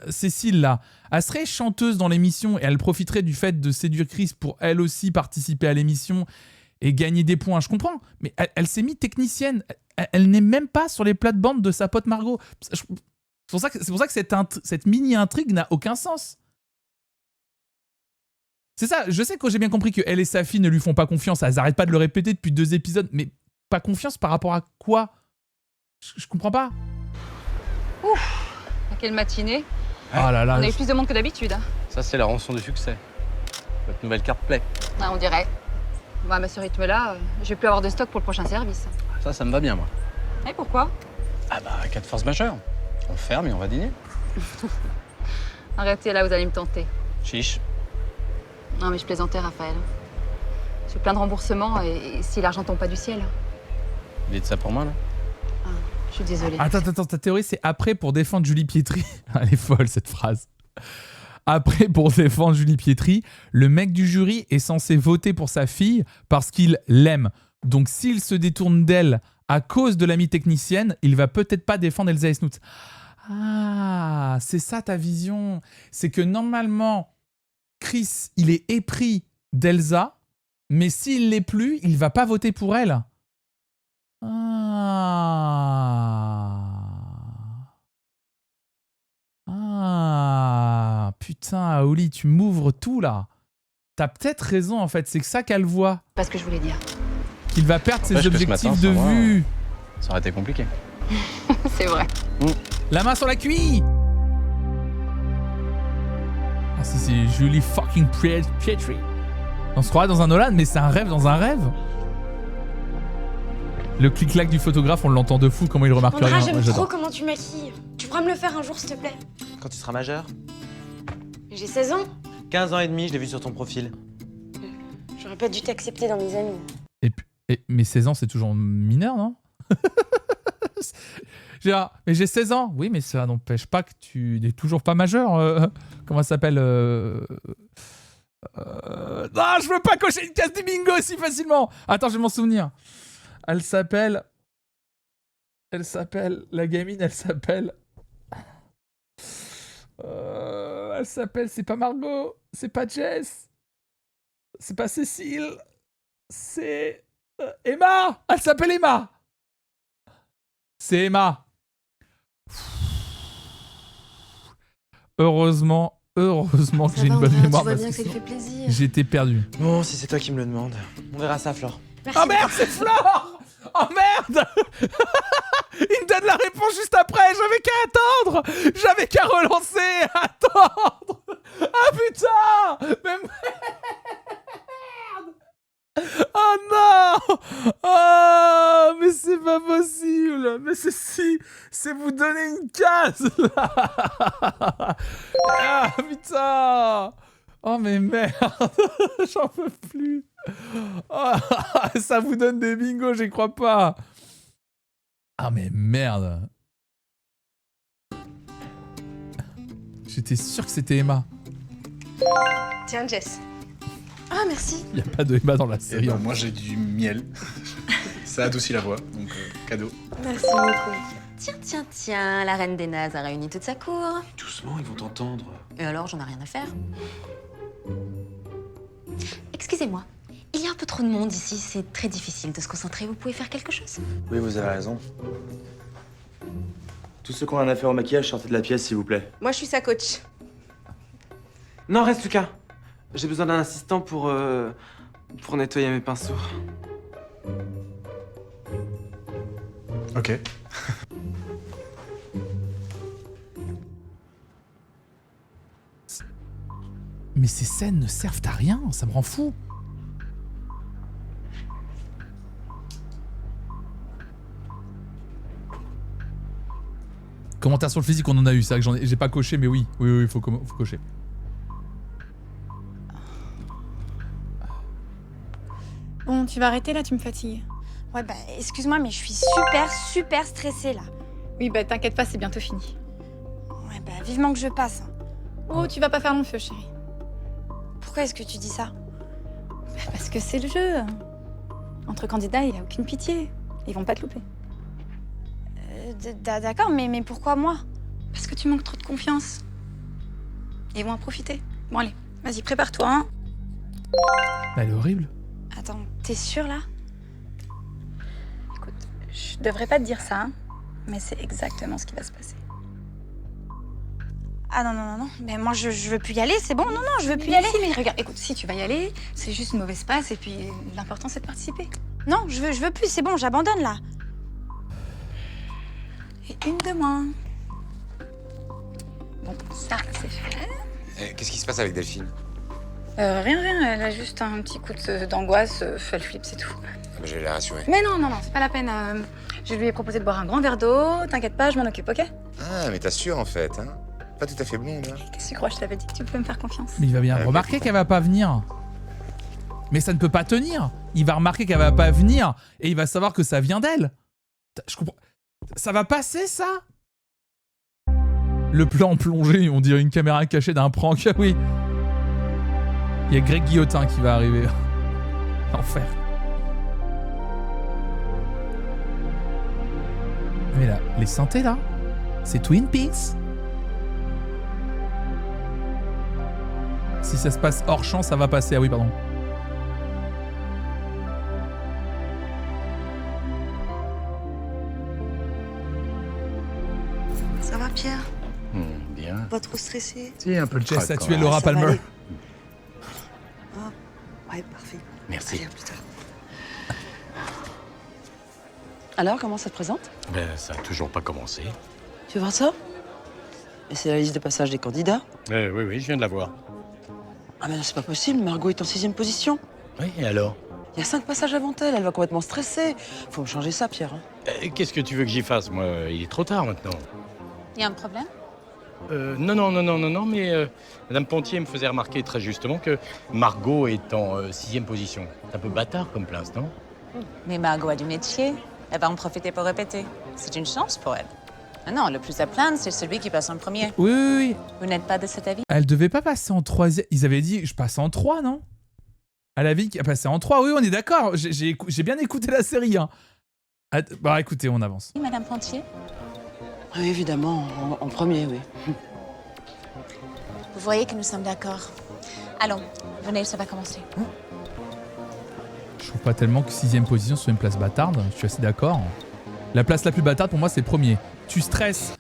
Cécile, là, elle serait chanteuse dans l'émission et elle profiterait du fait de séduire Chris pour elle aussi participer à l'émission et gagner des points. Je comprends. Mais elle s'est mise technicienne. Elle n'est même pas sur les plates-bandes de sa pote Margot. C'est pour ça que cette mini-intrigue n'a aucun sens. C'est ça, je sais que j'ai bien compris que elle et sa fille ne lui font pas confiance. Elles n'arrêtent pas de le répéter depuis 2 épisodes. Mais pas confiance par rapport à quoi? Je comprends pas. Ouf, quelle matinée. Oh là là. On a eu plus de monde que d'habitude. Hein. Ça, c'est la rançon du succès. Votre nouvelle carte play. Ah, on dirait. Moi, à ce rythme-là, je vais plus avoir de stock pour le prochain service. Ça me va bien, moi. Et pourquoi? Ah bah, cas de force majeure. On ferme et on va dîner. Arrêtez, là, vous allez me tenter. Chiche. Non, mais je plaisantais, Raphaël. J'ai plein de remboursements et si l'argent tombe pas du ciel. Dites ça pour moi, là. Je suis désolée. Attends, ta théorie, c'est après pour défendre Julie Pietri. Elle est folle, cette phrase. Après, pour défendre Julie Pietri, le mec du jury est censé voter pour sa fille parce qu'il l'aime. Donc, s'il se détourne d'elle à cause de l'amie technicienne, il va peut-être pas défendre Elsa Esnout. Ah, c'est ça ta vision. C'est que normalement, Chris, il est épris d'Elsa, mais s'il l'est plus, il va pas voter pour elle. Ah, putain, Oli, tu m'ouvres tout là. T'as peut-être raison en fait, c'est que ça qu'elle voit. Pas ce que je voulais dire. Qu'il va perdre ses N'empêche que ce objectifs matin, de sans moi, vue. Ça aurait été compliqué. C'est vrai. La main sur la cuille. Ah si, c'est Julie fucking Pietri. On se croirait dans un Nolan, mais c'est un rêve dans un rêve. Le clic-clac du photographe, on l'entend de fou, comment il remarque Andra, rien. j'aime Ouais, trop j'adore. comment tu maquilles. Tu pourras me le faire un jour, s'il te plaît. Quand tu seras majeur? J'ai 16 ans. 15 ans et demi, je l'ai vu sur ton profil. J'aurais pas dû t'accepter dans mes amis. Mais 16 ans, c'est toujours mineur, non? Mais j'ai 16 ans. Oui, mais ça n'empêche pas que tu n'es toujours pas majeur. Comment ça s'appelle Non, je veux pas cocher une case du bingo si facilement. Attends, je vais m'en souvenir. Elle s'appelle... La gamine, elle s'appelle... C'est pas Margot. C'est pas Jess. C'est pas Cécile. C'est... Emma. Elle s'appelle Emma. C'est Emma. Heureusement que j'ai une bonne mémoire. Tu vois parce bien que que ça lui sinon, fait plaisir. j'étais perdu. Bon, si c'est toi qui me le demandes. On verra ça, Flore. Oh merde, c'est Flore. Oh merde. Il me donne la réponse juste après. J'avais qu'à attendre. J'avais qu'à relancer. Attendre. Ah putain. Mais merde. Oh non. Oh, mais c'est pas possible. Mais c'est vous donner une case là. Ah putain. Oh mais merde. J'en peux plus. Oh, ça vous donne des bingos, j'y crois pas. Ah mais merde. J'étais sûr que c'était Emma. Tiens, Jess. Ah, merci. Il n'y a pas de Emma dans la série. Ben, moi j'ai du miel. Ça adoucit la voix, donc cadeau. Merci beaucoup. Tiens, la reine des nazes a réuni toute sa cour. Doucement, ils vont t'entendre. Et alors, j'en ai rien à faire. Excusez-moi, il y a un peu trop de monde ici, c'est très difficile de se concentrer. Vous pouvez faire quelque chose? Oui, vous avez raison. Tous ceux qui ont rien à faire au maquillage, sortez de la pièce, s'il vous plaît. Moi, je suis sa coach. Non, reste, Lucas. J'ai besoin d'un assistant pour nettoyer mes pinceaux. Ok. Mais ces scènes ne servent à rien, ça me rend fou. Commentaire sur le physique, on en a eu, c'est vrai que j'ai pas coché, mais oui, faut cocher. Bon, tu vas arrêter là, tu me fatigues. Ouais, bah, excuse-moi, mais je suis super stressée, là. Oui, bah t'inquiète pas, c'est bientôt fini. Ouais, bah, vivement que je passe. Oh, tu vas pas faire long feu, chérie. Pourquoi est-ce que tu dis ça? Parce que c'est le jeu. Entre candidats, il n'y a aucune pitié. Ils vont pas te louper. D'accord, mais pourquoi moi? Parce que tu manques trop de confiance. Ils vont en profiter. Bon, allez, vas-y, prépare-toi. Hein. Elle est horrible. Attends, t'es sûre, là? Écoute, je devrais pas te dire ça, hein, mais c'est exactement ce qui va se passer. Ah non, mais moi je veux plus y aller, c'est bon? Non, je veux plus y aller. Mais regarde, écoute, si tu vas y aller, c'est juste une mauvaise passe et puis l'important c'est de participer. Non, je veux plus, c'est bon, j'abandonne là. Et une de moins. Bon, ça c'est fait. Qu'est-ce qui se passe avec Delphine? Rien, elle a juste un petit coup d'angoisse, elle flippe, c'est tout. Je vais la rassurer. Mais non, c'est pas la peine. Je lui ai proposé de boire un grand verre d'eau, t'inquiète pas, je m'en occupe, ok? Ah, mais t'assures en fait, hein. Pas tout à fait blonde, hein. Qu'est-ce que tu crois, je t'avais dit que tu peux me faire confiance. Mais il va bien remarquer qu'elle va pas venir. Mais ça ne peut pas tenir. Il va remarquer qu'elle va pas venir et il va savoir que ça vient d'elle. Je comprends. Ça va passer, ça? Le plan plongé, on dirait une caméra cachée d'un prank. Oui. Il y a Greg Guillotin qui va arriver. Enfer. Mais là, les synthés là, c'est Twin Peaks. Si ça se passe hors champ, ça va passer. Ah oui, pardon. Ça va, Pierre? Bien. Pas trop stressé? Si, un peu le Jess trac, a quand tué même. Laura Ça va Palmer. aller. Ouais, parfait. Merci. Allez, à plus tard. Alors, comment ça te présente? Ben, ça a toujours pas commencé. Tu veux voir ça? Et c'est la liste de passage des candidats. Oui, je viens de la voir. Ah mais non, c'est pas possible, Margot est en 6e position. Oui, et alors? Il y a 5 passages avant elle va complètement stresser. Faut me changer ça, Pierre. Hein. Qu'est-ce que tu veux que j'y fasse? Moi, il est trop tard maintenant. Il y a un problème? Non, mais Madame Pontier me faisait remarquer très justement que Margot est en 6e position. C'est un peu bâtard comme place, non? Mais Margot a du métier. Elle va en profiter pour répéter. C'est une chance pour elle. Ah non, le plus à plaindre, c'est celui qui passe en premier. Oui. Vous n'êtes pas de cet avis? Elle devait pas passer en 3e. Ils avaient dit, je passe en 3, non? Elle avait dit qu'elle passait en 3. Oui, on est d'accord. J'ai bien écouté la série. Hein. Bah écoutez, on avance. Madame Pontier? Oui, évidemment, en premier, oui. Vous voyez que nous sommes d'accord. Allons, venez, ça va commencer. Je trouve pas tellement que 6e position soit une place bâtarde. Je suis assez d'accord. La place la plus bâtarde pour moi, c'est premier. Tu stresses.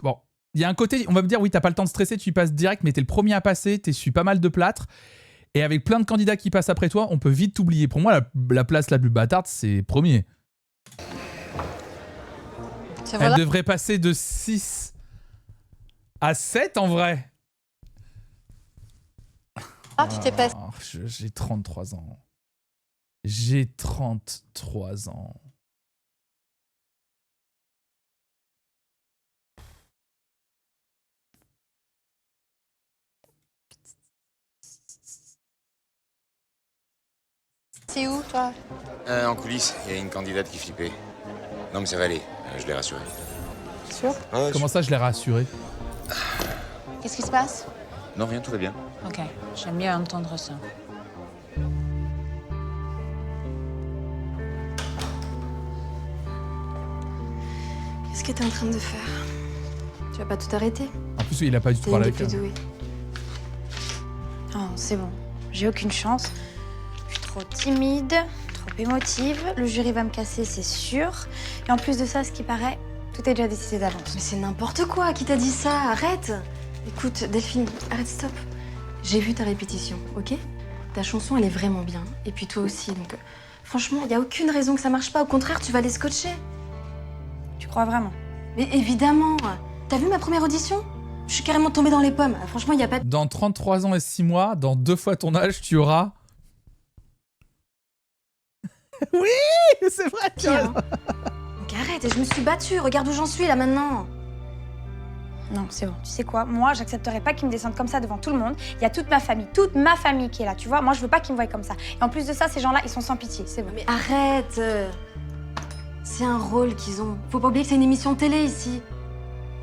Bon, il y a un côté, on va me dire, oui, t'as pas le temps de stresser, tu passes direct, mais t'es le premier à passer, t'es su pas mal de plâtre. Et avec plein de candidats qui passent après toi, on peut vite t'oublier. Pour moi, la place la plus bâtarde, c'est premier. Elle devrait passer de 6 à 7 en vrai. Ah, tu t'es passé. J'ai 33 ans. J'ai 33 ans. C'est où, toi? En coulisses, il y a une candidate qui flippait. Non mais ça va aller, je l'ai rassurée. Sûr? Comment ça, je l'ai rassuré? Qu'est-ce qui se passe? Non, rien, tout va bien. Ok, j'aime mieux entendre ça. Qu'est-ce que t'es en train de faire? Tu vas pas tout arrêter? En plus, il a pas du tout T'es parlé une des avec plus elle. douées. Oh, c'est bon. J'ai aucune chance. Je suis trop timide, trop émotive. Le jury va me casser, c'est sûr. Et en plus de ça, ce qui paraît, tout est déjà décidé d'avance. Mais c'est n'importe quoi, qui t'a dit ça? Arrête! Écoute, Delphine, arrête, stop. J'ai vu ta répétition, ok? Ta chanson, elle est vraiment bien. Et puis toi aussi, donc... franchement, il n'y a aucune raison que ça marche pas. Au contraire, tu vas les scotcher. Tu crois vraiment? Mais évidemment! T'as vu ma première audition? Je suis carrément tombée dans les pommes. Franchement, il n'y a pas de... Dans 33 ans et 6 mois, dans 2 fois ton âge, tu auras... Oui, c'est vrai, tu as raison. Donc arrête, et je me suis battue. Regarde où j'en suis, là, maintenant. Non, c'est bon. Tu sais quoi? Moi, j'accepterai pas qu'ils me descendent comme ça devant tout le monde. Il y a toute ma famille qui est là, tu vois. Moi, je veux pas qu'ils me voient comme ça. Et en plus de ça, ces gens-là, ils sont sans pitié. C'est bon. Mais arrête! C'est un rôle qu'ils ont. Faut pas oublier que c'est une émission de télé, ici.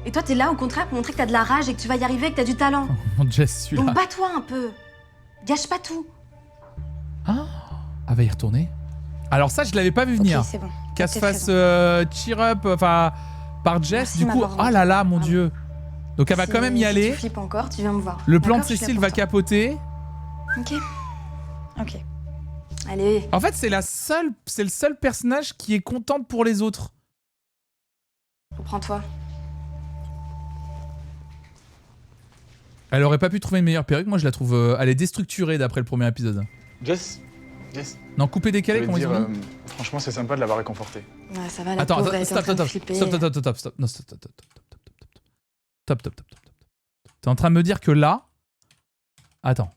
Et toi, t'es là, au contraire, pour montrer que t'as de la rage et que tu vas y arriver, que t'as du talent. Mon Jess, celui-là. Donc bats-toi un peu. Gâche pas tout. Ah, va y retourner. Alors ça, je l'avais pas vu venir. Ok, c'est bon. Qu'elle se T'as fasse raison. cheer up, enfin, par Jess, Merci du de coup. m'avoir Ah là là, mon Dieu. Donc elle va Si- quand même y si aller. tu flippes encore, tu viens me voir. Le plan de D'accord, je suis là Cécile pour va toi. capoter. Ok. Ok. Allez. En fait, c'est le seul personnage qui est contente pour les autres. Reprends-toi. Elle aurait pas pu trouver une meilleure perruque. Moi, je la trouve. Elle est déstructurée d'après le premier épisode. Jess. Non, coupé décalé, Je comment voulais ils ont dire, dit franchement, c'est sympa de l'avoir réconforté. Ouais, ça va, la Attends, pauvre, elle est en stop, train de stop, flipper. stop, stop, stop, stop, non, stop, stop, stop, stop. T'es en train de me dire que là... Attends.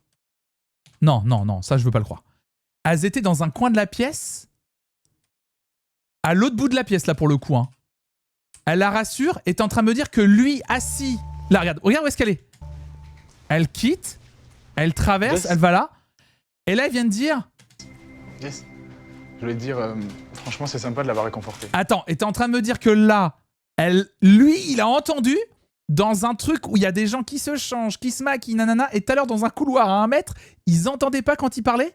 Non, non, non, ça je veux pas le croire. Elles étaient dans un coin de la pièce, à l'autre bout de la pièce là pour le coup. Hein. Elle la rassure et est en train de me dire que lui assis... Là, regarde où est-ce qu'elle est. Elle quitte, elle traverse, elle va là. Et là, elle vient de dire... Yes. Je voulais te dire, franchement, c'est sympa de l'avoir réconforté. Attends, et t'es en train de me dire que là, lui, il a entendu dans un truc où il y a des gens qui se changent, qui se maquillent, nanana, et tout à l'heure, dans un couloir à 1 mètre, ils entendaient pas quand il parlait?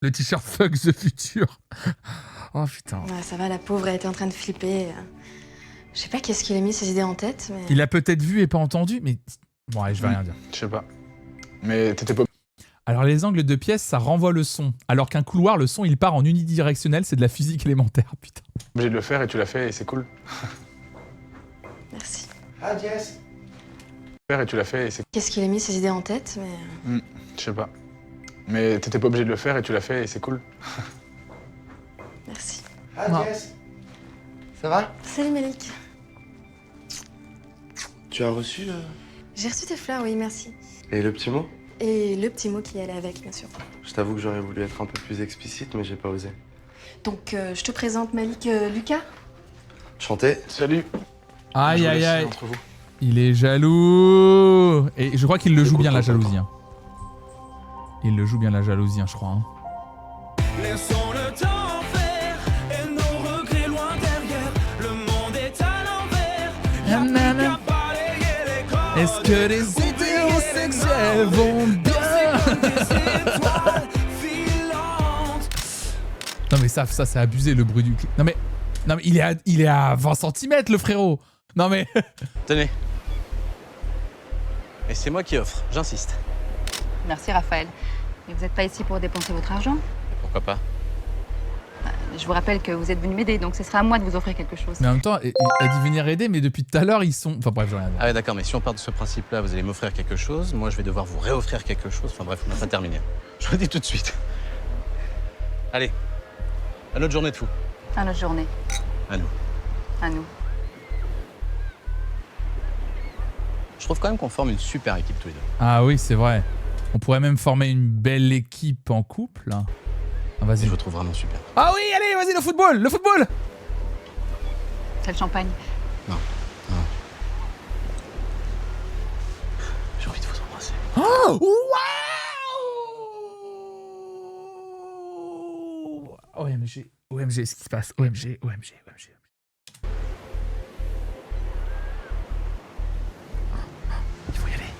Le t-shirt Fuck the Future. Oh putain. Ouais, ça va, la pauvre, elle était en train de flipper. Je sais pas qu'est-ce qu'il a mis ses idées en tête, mais... Il a peut-être vu et pas entendu, mais... Bon, allez, je vais rien dire. Je sais pas. Mais t'étais pas... Alors, les angles de pièces, ça renvoie le son. Alors qu'un couloir, le son, il part en unidirectionnel, c'est de la physique élémentaire, putain. Obligé de le faire et tu l'as fait et c'est cool. Merci. Ah, Jess. Et tu l'as fait et c'est... Qu'est-ce qu'il a mis ses idées en tête, mais... Je sais pas. Mais t'étais pas obligé de le faire et tu l'as fait et c'est cool. Merci. Ah, Jess. Ça va? Salut Malik. Tu as reçu J'ai reçu tes fleurs, oui, merci. Et le petit mot? Et le petit mot qui allait avec, bien sûr. Je t'avoue que j'aurais voulu être un peu plus explicite, mais j'ai pas osé. Donc, je te présente Malik Lucas. Chanter. Salut. Aïe, aïe, aïe. Il est jaloux. Et je crois qu'il le joue bien, la jalousie. Hein. Il le joue bien, la jalousie, hein, je crois. Hein. Laissons le temps faire et nos regrets loin derrière. Le monde est à l'envers. Y'a plus qu'à balayer l'écran. Est-ce que les hétérosexuels vont bien? Non mais ça c'est abusé le bruit du clip. Non mais il est à 20 cm le frérot. Non mais... Tenez. Et c'est moi qui offre, j'insiste. Merci Raphaël. Mais vous n'êtes pas ici pour dépenser votre argent? Pourquoi pas? Je vous rappelle que vous êtes venu m'aider, donc ce sera à moi de vous offrir quelque chose. Mais en même temps, elle dit venir aider, mais depuis tout à l'heure, ils sont... Enfin bref, je vais rien dire. Ah ouais d'accord, mais si on part de ce principe-là, vous allez m'offrir quelque chose, moi je vais devoir vous réoffrir quelque chose, enfin bref, on n'a pas terminé. Je vous le dis tout de suite. Allez, à notre journée de fou. À notre journée. À nous. À nous. Je trouve quand même qu'on forme une super équipe tous les deux. Ah oui, c'est vrai. On pourrait même former une belle équipe en couple. Ah, vas-y. Je vous trouve vraiment super. Ah oui, allez, vas-y, le football, le football. C'est le champagne. Non, non. J'ai envie de vous embrasser. Oh, waouh! OMG, OMG, ce qui se passe. OMG, OMG, OMG. Il faut y aller.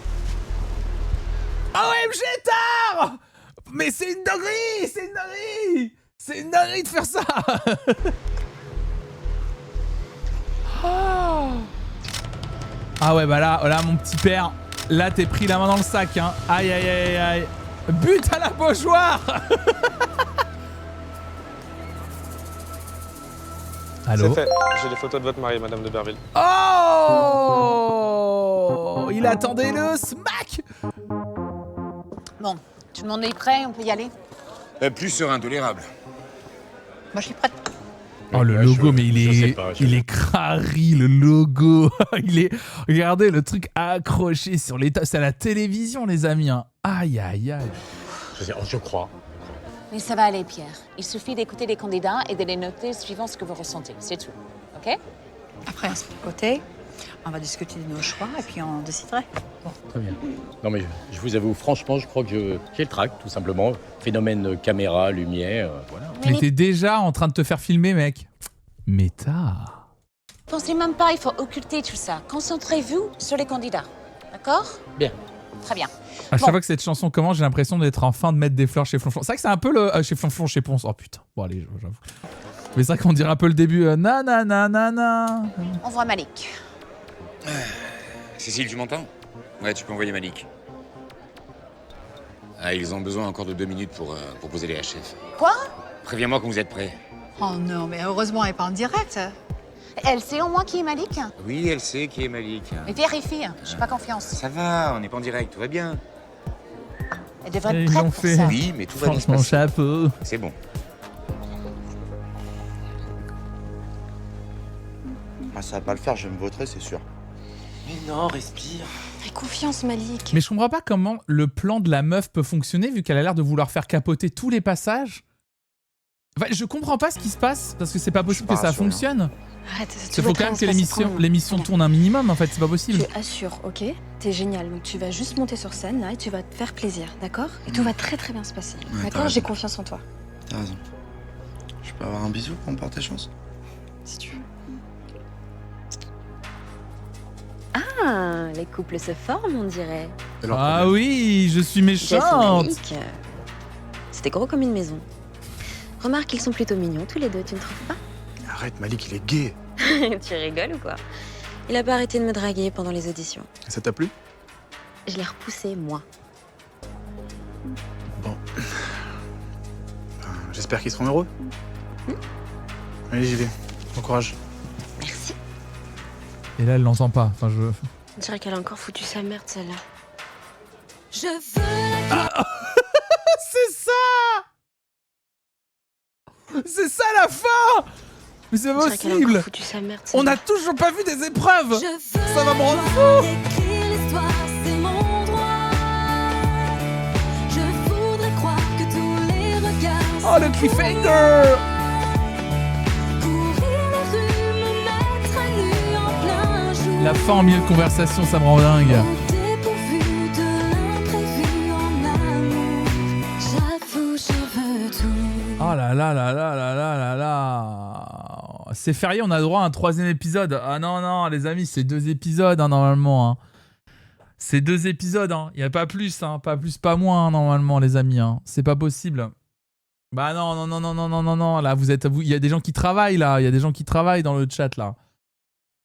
OMG, tard! Mais c'est une dinguerie! C'est une dinguerie! C'est une dinguerie de faire ça! Oh. Ah ouais, bah là, mon petit père, là, t'es pris la main dans le sac, hein. Aïe, aïe, aïe, aïe. But à la pochoire! Allô? C'est fait. J'ai les photos de votre mari, Madame de Berville. Oh! Il attendait le smack! Bon, tout le monde est prêt, on peut y aller? Plus serein, tolérable. Moi, je suis prête. Oh, le logo, mais il est crari, le logo. Regardez, le truc accroché sur l'état. C'est à la télévision, les amis. Hein. Aïe, aïe, aïe. Je crois. Mais ça va aller, Pierre. Il suffit d'écouter les candidats et de les noter suivant ce que vous ressentez. C'est tout. OK? Après, on se met de côté, on va discuter de nos choix et puis on déciderait. Bon. Très bien. Non mais je vous avoue, franchement, je crois que j'ai le trac, tout simplement. Phénomène caméra, lumière, voilà. Il était déjà en train de te faire filmer, mec. Méta. Pensez même pas, il faut occulter tout ça. Concentrez-vous sur les candidats. D'accord? Bien. Très bien. À chaque fois que cette chanson commence, j'ai l'impression d'être en fin de mettre des fleurs chez Flonflon. C'est vrai que c'est un peu le... chez Flonflon, chez Ponce. Oh putain. Bon allez, j'avoue. Mais c'est vrai qu'on dirait un peu le début. Nanana. On voit Malik. Cécile, tu m'entends? Ouais, tu peux envoyer Malik. Ah, ils ont besoin encore de 2 minutes pour poser les HF. Quoi? Préviens-moi quand vous êtes prêts. Oh non, mais heureusement, elle n'est pas en direct. Elle sait au moins qui est Malik? Oui, elle sait qui est Malik. Mais vérifie, j'ai pas confiance. Ça va, on n'est pas en direct, tout va bien. Elle devrait Et être ils prête l'ont pour fait. ça. Oui, mais tout va bien se Franchement, passer. chapeau. C'est bon. Ah, ça va pas le faire, je vais me vautrer, c'est sûr. Mais non, respire. Fais confiance, Malik. Mais je comprends pas comment le plan de la meuf peut fonctionner vu qu'elle a l'air de vouloir faire capoter tous les passages. Enfin, je comprends pas ce qui se passe parce que c'est pas possible pas que ça rassuré, fonctionne. Arrête, Il faut quand même que l'émission tourne un minimum en fait, c'est pas possible. Tu assures, ok? T'es génial, donc tu vas juste monter sur scène là et tu vas te faire plaisir, d'accord? Et tout va très très bien se passer, t'as d'accord? raison. J'ai confiance en toi. T'as raison. Je peux avoir un bisou pour me porter chance? Si tu veux. Ah, les couples se forment, on dirait. Ah oui, je suis Jess et méchante. Malik, c'était gros comme une maison. Remarque, ils sont plutôt mignons tous les deux, tu ne trouves pas? Arrête, Malik, il est gay. Tu rigoles ou quoi? Il a pas arrêté de me draguer pendant les auditions. Ça t'a plu? Je l'ai repoussé, moi. Bon. J'espère qu'ils seront heureux. Allez, j'y vais. Bon courage. Merci. Et là, elle l'entend pas. Enfin, je. On dirait qu'elle a encore foutu sa merde, celle-là. Je veux la C'est ça. C'est ça la fin. Mais c'est On dirait qu'elle a possible. encore foutu sa merde, On celle-là. n'a toujours pas vu des épreuves. Je veux Ça va me rendre pouvoir fou. écrire l'histoire, c'est mon droit. Je voudrais croire que tous les regards Oh, le cliffhanger. courir les rues, me mettre à nu en plein jour. La fin en milieu de conversation, ça me rend dingue. Dépourvu de l'imprévu en amour. J'avoue, je veux tout. Oh là là là là là là là là. C'est férié, on a droit à un 3e épisode. Ah non, non, les amis, c'est 2 épisodes hein, normalement. Hein. C'est 2 épisodes, hein. Il n'y a pas plus, hein. Pas plus, pas moins hein, normalement, les amis. Hein. C'est pas possible. Bah non, non, non, non, non, non, non, non. Là, il y a des gens qui travaillent là. Il y a des gens qui travaillent dans le chat là.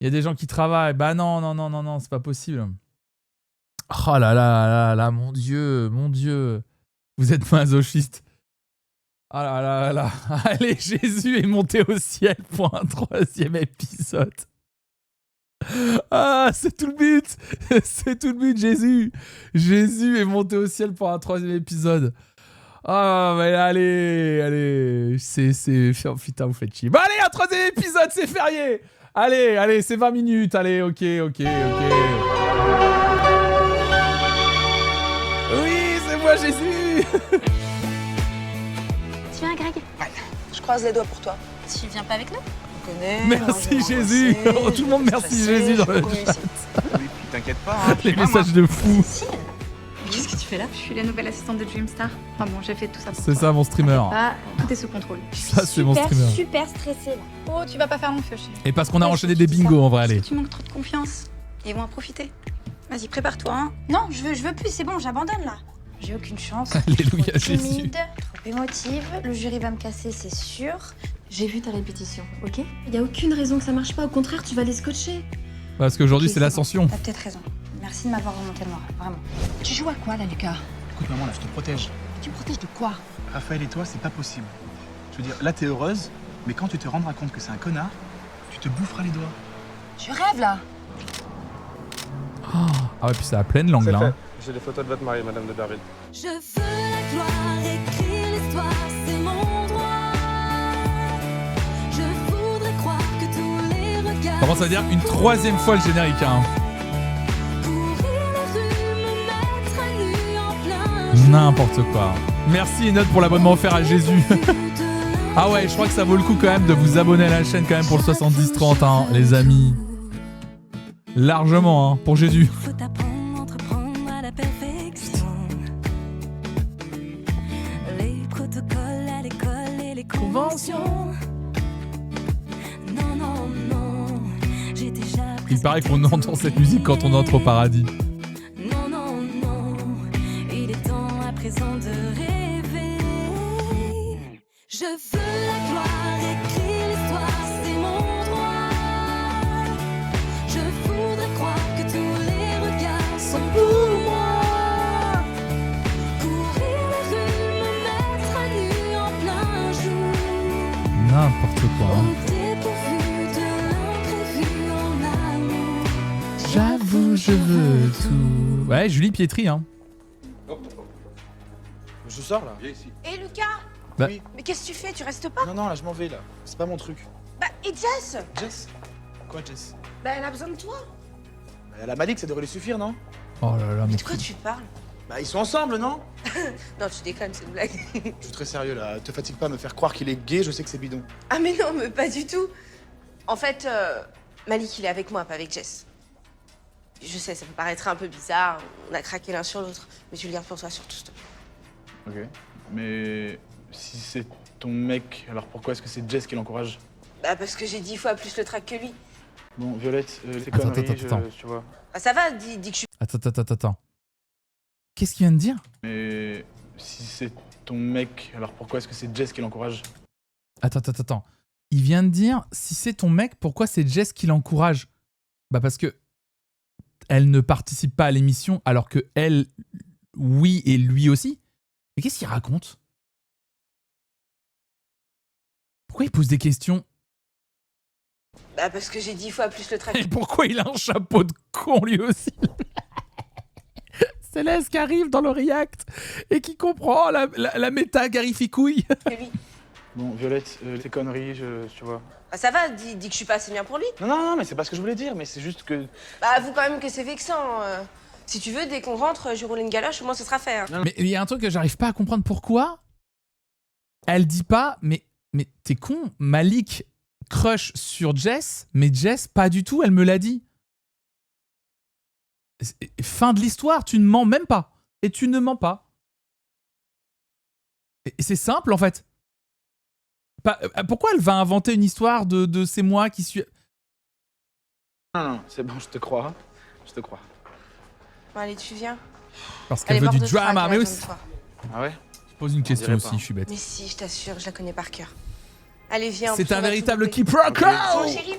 Il y a des gens qui travaillent. Bah non, non, non, non, non, c'est pas possible. Oh là là là là, mon Dieu, mon Dieu. Vous êtes masochiste. Ah là là là. Allez, Jésus est monté au ciel pour un 3e épisode. Ah, c'est tout le but. C'est tout le but, Jésus. Jésus est monté au ciel pour un 3e épisode. Ah, mais allez, allez. Oh, putain, vous faites chier. Bah allez, un 3e épisode, c'est férié. Allez, allez, c'est 20 minutes. Allez, ok, ok, ok. Oui, c'est moi, Jésus. Tu viens, Greg? Je croise les doigts pour toi. Tu viens pas avec nous? On connaît. Merci, Jésus. Oh, tout le monde merci, Jésus dans le chat. Oui, puis t'inquiète pas, hein, Les messages de fou. Qu'est-ce que tu fais là? Je suis la nouvelle assistante de Dreamstar. Enfin bon, j'ai fait tout ça pour C'est toi. ça, mon streamer. Ah, tout est sous contrôle. Ça, c'est mon streamer. Super stressée là. Oh, tu vas pas faire mon feu, chérie. Et parce qu'on a enchaîné des bingos, en vrai, allez. Tu manques trop de confiance. Ils vont en profiter. Vas-y, prépare-toi. Hein. Non, je veux plus, c'est bon, j'abandonne là. J'ai aucune chance. Alléluia, Trop Jésus. timide, trop émotive. Le jury va me casser, c'est sûr. J'ai vu ta répétition, ok? Il y a aucune raison que ça marche pas. Au contraire, tu vas les scotcher. Parce qu'aujourd'hui, Ok, c'est bon. l'ascension. T'as peut-être raison. Merci de m'avoir remonté le moral, vraiment. Tu joues à quoi là, Lucas? Écoute, maman, là, je te protège. Tu me protèges de quoi? Raphaël et toi, c'est pas possible. Je veux dire, là, t'es heureuse, mais quand tu te rendras compte que c'est un connard, tu te boufferas les doigts. Je rêve là. Ah ouais, puis c'est à pleine langue, C'est là. fait. hein. J'ai les photos de votre mari, Madame de Berville. Je veux la gloire, écrire l'histoire, c'est mon droit. Je voudrais croire que tous les regards. Comment ça veut dire une 3e fois le générique, hein. N'importe quoi. Merci Enoch pour l'abonnement offert à Jésus. Ah ouais, je crois que ça vaut le coup quand même de vous abonner à la chaîne quand même pour le 70-30, hein, les amis. Largement, hein, pour Jésus. Faut apprendre, entreprendre à la perfection. Les protocoles à l'école et les conventions. Non, non, non, j'ai déjà. Il paraît qu'on entend cette musique quand on entre au paradis. Non, non, non, il est temps à présent de rêver. Je veux la gloire, écrire l'histoire, c'est mon droit. Je voudrais croire que tous les regards sont pour moi. Courir les rues, me mettre à nu en plein jour. N'importe quoi. hein. Dépourvu de je veux tout. Ouais, Julie Pietri, hein. Je sors là. Et Lucas Bah, Mais qu'est-ce que tu fais? Tu restes pas? Non, là, je m'en vais là. C'est pas mon truc. Bah, et Jess? Jess? Quoi, Jess? Bah, elle a besoin de toi. Elle a Malik, ça devrait lui suffire, non? Oh là là, mais. De quoi tu parles? Bah, ils sont ensemble, non? Non, tu déconnes, c'est une blague. Je suis très sérieux là. Te fatigue pas à me faire croire qu'il est gay, je sais que c'est bidon. Ah, mais non, mais pas du tout. En fait, Malik, il est avec moi, pas avec Jess. Je sais, ça peut paraître un peu bizarre. On a craqué l'un sur l'autre. Mais tu le gardes pour toi, surtout, s'il te plaît. Ok. Mais si c'est ton mec, alors pourquoi est-ce que c'est Jess qui l'encourage? Bah, parce que j'ai 10 fois plus le trac que lui. Bon, Violette, tes Attends, conneries, attends. tu vois. Bah, ça va, dis que je suis. Attends. Qu'est-ce qu'il vient de dire? Mais si c'est ton mec, alors pourquoi est-ce que c'est Jess qui l'encourage? Attends. Il vient de dire, si c'est ton mec, pourquoi c'est Jess qui l'encourage? Bah parce que elle ne participe pas à l'émission, alors que elle, oui, et lui aussi. Mais qu'est-ce qu'il raconte? Pourquoi il pose des questions? Bah, parce que j'ai 10 fois plus le trac. Et pourquoi il a un chapeau de con lui aussi? Céleste qui arrive dans le react et qui comprend la méta Garificouille. Bon, Violette, tes conneries, tu vois. Bah, ça va, dis que je suis pas assez bien pour lui. Non, mais c'est pas ce que je voulais dire, mais c'est juste que... Bah, avoue quand même que c'est vexant. Si tu veux, dès qu'on rentre, je roule une galoche, au moins ce sera fait. Hein. Mais il y a un truc que j'arrive pas à comprendre pourquoi. Elle dit pas, mais t'es con, Malik crush sur Jess, mais Jess pas du tout, elle me l'a dit. Fin de l'histoire, tu ne mens même pas. Et tu ne mens pas. Et c'est simple en fait. Pourquoi elle va inventer une histoire de c'est moi qui suis... Non, c'est bon, je te crois. Bon, allez, tu viens. Parce qu'elle veut du drama, mais aussi... Ah ouais? Je pose une question aussi, je suis bête. Mais si, je t'assure, je la connais par cœur. Allez, viens. C'est un véritable keep rocker.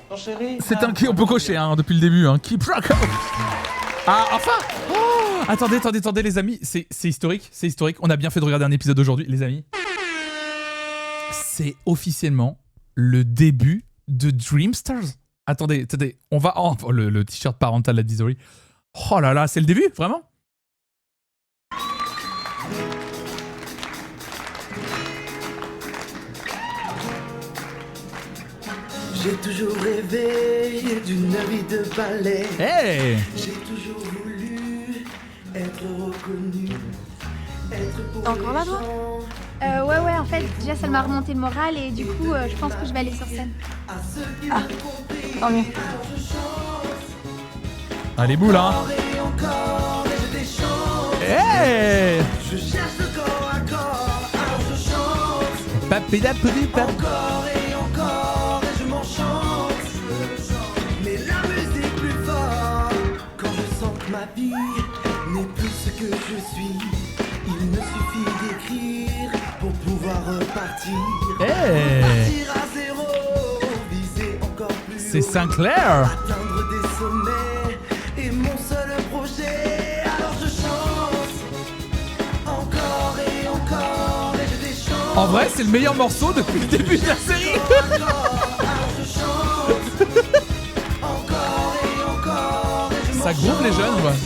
Mon chéri. C'est un qui on peut cocher hein, depuis le début, hein. Keep rocker. Ah, enfin oh attendez les amis, c'est historique, on a bien fait de regarder un épisode aujourd'hui, les amis. C'est officiellement le début de Dreamstars. Attendez, on va... Oh, le t-shirt parental advisory. Oh là là, c'est le début, vraiment? J'ai toujours rêvé d'une vie de ballet. Hey! J'ai toujours voulu être reconnu. T'es encore là, toi? Ouais, en fait, Jess, elle m'a remonté le moral et du coup, je pense que je vais aller sur scène. Ah, tant mieux. Allez, boule, hein! Hey! Je cherche le corps à corps, alors je chante. Encore et encore, et je m'enchante. Mais la musique plus fort, quand je sens que ma vie n'est plus ce que je suis. Il me suffit d'écrire pour pouvoir repartir. Hey! Repartir à zéro, viser encore plus C'est Sinclair! atteindre des sommets est mon seul projet. Alors je chante encore et encore et je déchante. En vrai, c'est le meilleur morceau depuis le début de la série! Alors je chante encore et encore et je Ça groupe les jeunes, ouais.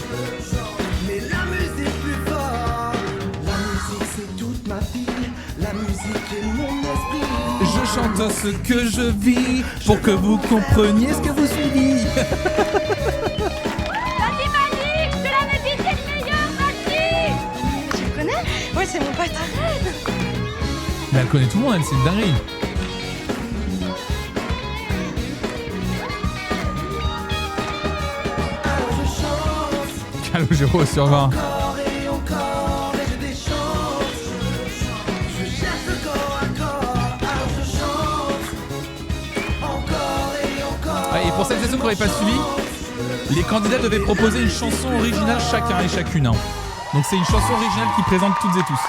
Mais la musique plus fort, la musique c'est toute ma vie, la musique est mon esprit. Je chante ce que je vis pour que vous compreniez ce que vous suivez. Vas-y Malik, je te l'avais dit, t'es le meilleur, vas-y. Tu le connais? Ouais, c'est mon pote. Mais elle connaît tout le monde, elle, c'est une dinguerie. Alors je chante Calogero sur 20. encore et encore et je déchante. Je cherche le corps à corps, alors je chante encore et encore. Ouais, et pour celles et ceux qui n'auraient pas suivi, les candidats devaient proposer une chanson originale chacun et chacune. Hein. Donc c'est une chanson originale qui présente toutes et tous.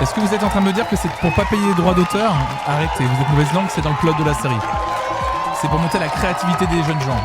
Est-ce que vous êtes en train de me dire que c'est pour pas payer les droits d'auteur? Arrêtez, vous êtes mauvaise langue, c'est dans le plot de la série. C'est pour monter la créativité des jeunes gens.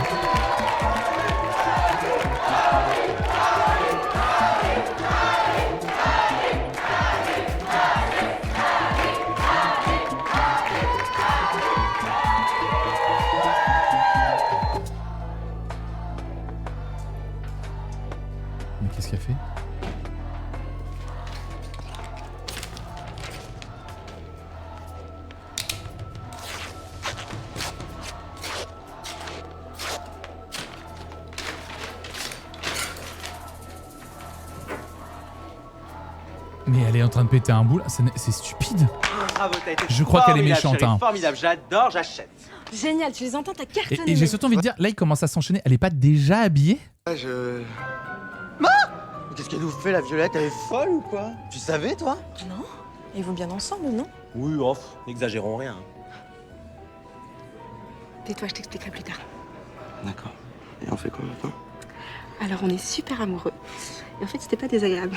Mais elle est en train de péter un boule. C'est stupide. Bravo, t'as été Je crois qu'elle est formidable, méchante, chérie, hein. Formidable, j'adore, j'achète. Génial, tu les entends, t'as cartonné. Et j'ai surtout envie de dire, là, il commence à s'enchaîner. Elle est pas déjà habillée? Mais qu'est-ce qu'elle nous fait, la Violette? Elle est folle ou quoi? Tu savais, toi? Non. Ils vont bien ensemble, non? Oui, off, n'exagérons rien. Tais-toi, je t'expliquerai plus tard. D'accord. Et on fait quoi maintenant? Alors, on est super amoureux. Et en fait, c'était pas désagréable.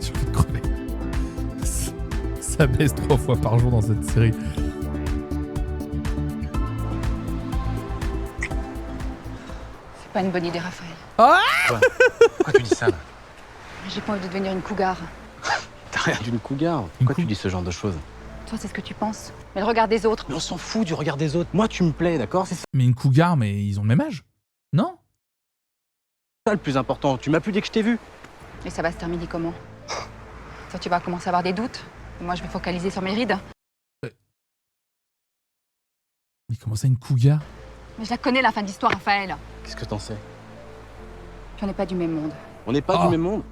J'ai envie de crever. Ça baisse 3 fois par jour dans cette série. C'est pas une bonne idée, Raphaël. Ah Pourquoi tu dis ça là? J'ai pas envie de devenir une cougar. T'as rien d'une cougar. Pourquoi tu dis ce genre de choses? Toi, c'est ce que tu penses. Mais le regard des autres. Mais on s'en fout du regard des autres. Moi, tu me plais, d'accord? C'est Mais une cougar, mais ils ont le même âge? Non? ça le plus important. Tu m'as plus dit que je t'ai vu. Et ça va se terminer comment? Toi, tu vas commencer à avoir des doutes. Et moi, je vais focaliser sur mes rides. Mais comment ça, une cougar? Mais je la connais, la fin de l'histoire, Raphaël. Qu'est-ce que t'en sais? Puis on n'est pas du même monde. On n'est pas du même monde?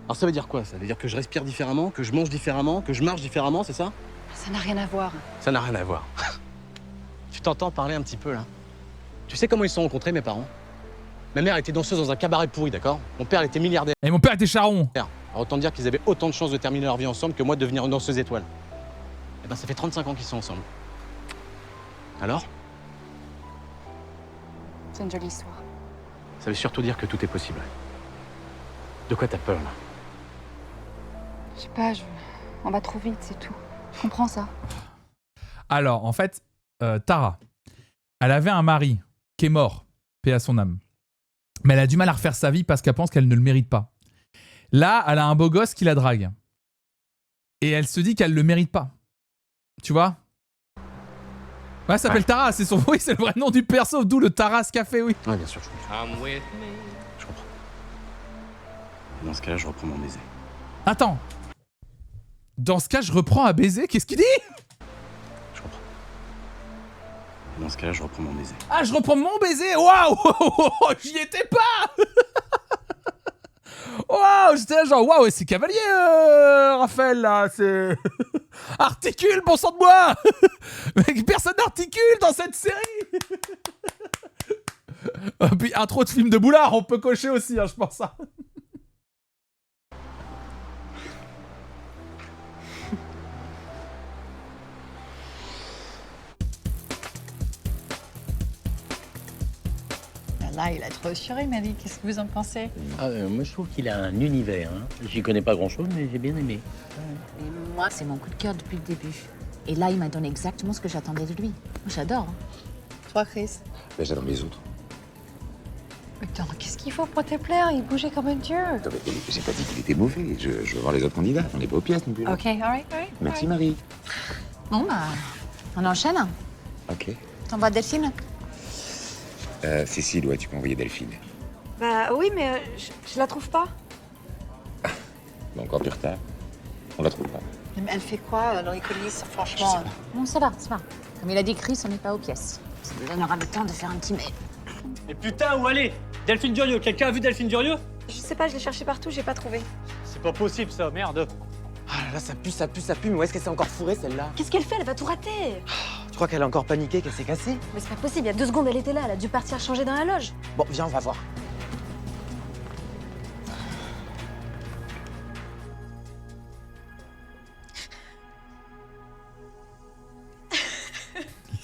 Alors ça veut dire quoi? Ça veut dire que je respire différemment, que je mange différemment, que je marche différemment, c'est ça? Ça n'a rien à voir. Ça n'a rien à voir. Tu t'entends parler un petit peu, là? Tu sais comment ils se sont rencontrés, mes parents? Ma mère était danseuse dans un cabaret pourri, d'accord? Mon père, il était milliardaire. Et mon père était charron. Alors autant dire qu'ils avaient autant de chances de terminer leur vie ensemble que moi de devenir une danseuse étoile. Eh ben ça fait 35 ans qu'ils sont ensemble. Alors? C'est une jolie histoire. Ça veut surtout dire que tout est possible. De quoi t'as peur, là? Je sais pas, on va trop vite, c'est tout. Je comprends ça. Alors, en fait, Tara, elle avait un mari qui est mort, paix à son âme. Mais elle a du mal à refaire sa vie parce qu'elle pense qu'elle ne le mérite pas. Là, elle a un beau gosse qui la drague. Et elle se dit qu'elle ne le mérite pas. Tu vois? Ouais, elle s'appelle Tara, c'est son... Oui, c'est le vrai nom du perso, d'où le Tara's Café, oui. Ouais, bien sûr, je comprends. Je comprends. Dans ce cas-là, je reprends mon baiser. Attends. Dans ce cas, je reprends à baiser. Qu'est-ce qu'il dit? Dans ce cas-là, je reprends mon baiser. Ah, je reprends mon baiser. Waouh. J'y étais pas. Waouh, j'étais là genre, waouh, c'est cavalier, Raphaël, là, c'est... Articule, bon sang de moi. Mec, personne n'articule dans cette série. Puis intro de film de Boulard, on peut cocher aussi, hein, je pense. Ça. Là, il a trop assuré, Malik. Qu'est-ce que vous en pensez? Moi, je trouve qu'il a un univers. Hein. J'y connais pas grand-chose, mais j'ai bien aimé. Et moi, c'est mon coup de cœur depuis le début. Et là, il m'a donné exactement ce que j'attendais de lui. Moi, j'adore. Hein. Toi, Chris? Ben, j'adore les autres. Attends, qu'est-ce qu'il faut pour te plaire? Il bougeait comme un dieu. Attends, mais j'ai pas dit qu'il était mauvais. Je veux voir les autres candidats. On n'est pas aux pièces non plus. Ok, all right. Merci, Marie. Bon, bah, on enchaîne. Ok. T'envoies Delphine? Cécile, ouais, tu peux envoyer Delphine. Bah oui, mais je la trouve pas. Bon, encore du retard. On la trouve pas. Mais elle fait quoi dans les coulisses, franchement? Non, ça va, ça va. Comme il a dit Chris, on n'est pas aux pièces. Ça nous donnera le temps de faire un petit mail. Mais putain, où aller? Delphine Durieux, quelqu'un a vu Delphine Durieux? Je sais pas, je l'ai cherché partout, j'ai pas trouvé. C'est pas possible ça, merde. Ah là là, ça pue, mais où est-ce qu'elle s'est encore fourrée celle-là? Qu'est-ce qu'elle fait? Elle va tout rater. Tu crois qu'elle a encore paniqué, qu'elle s'est cassée? Mais c'est pas possible, il y a 2 secondes, elle était là, elle a dû partir changer dans la loge. Bon, viens, on va voir.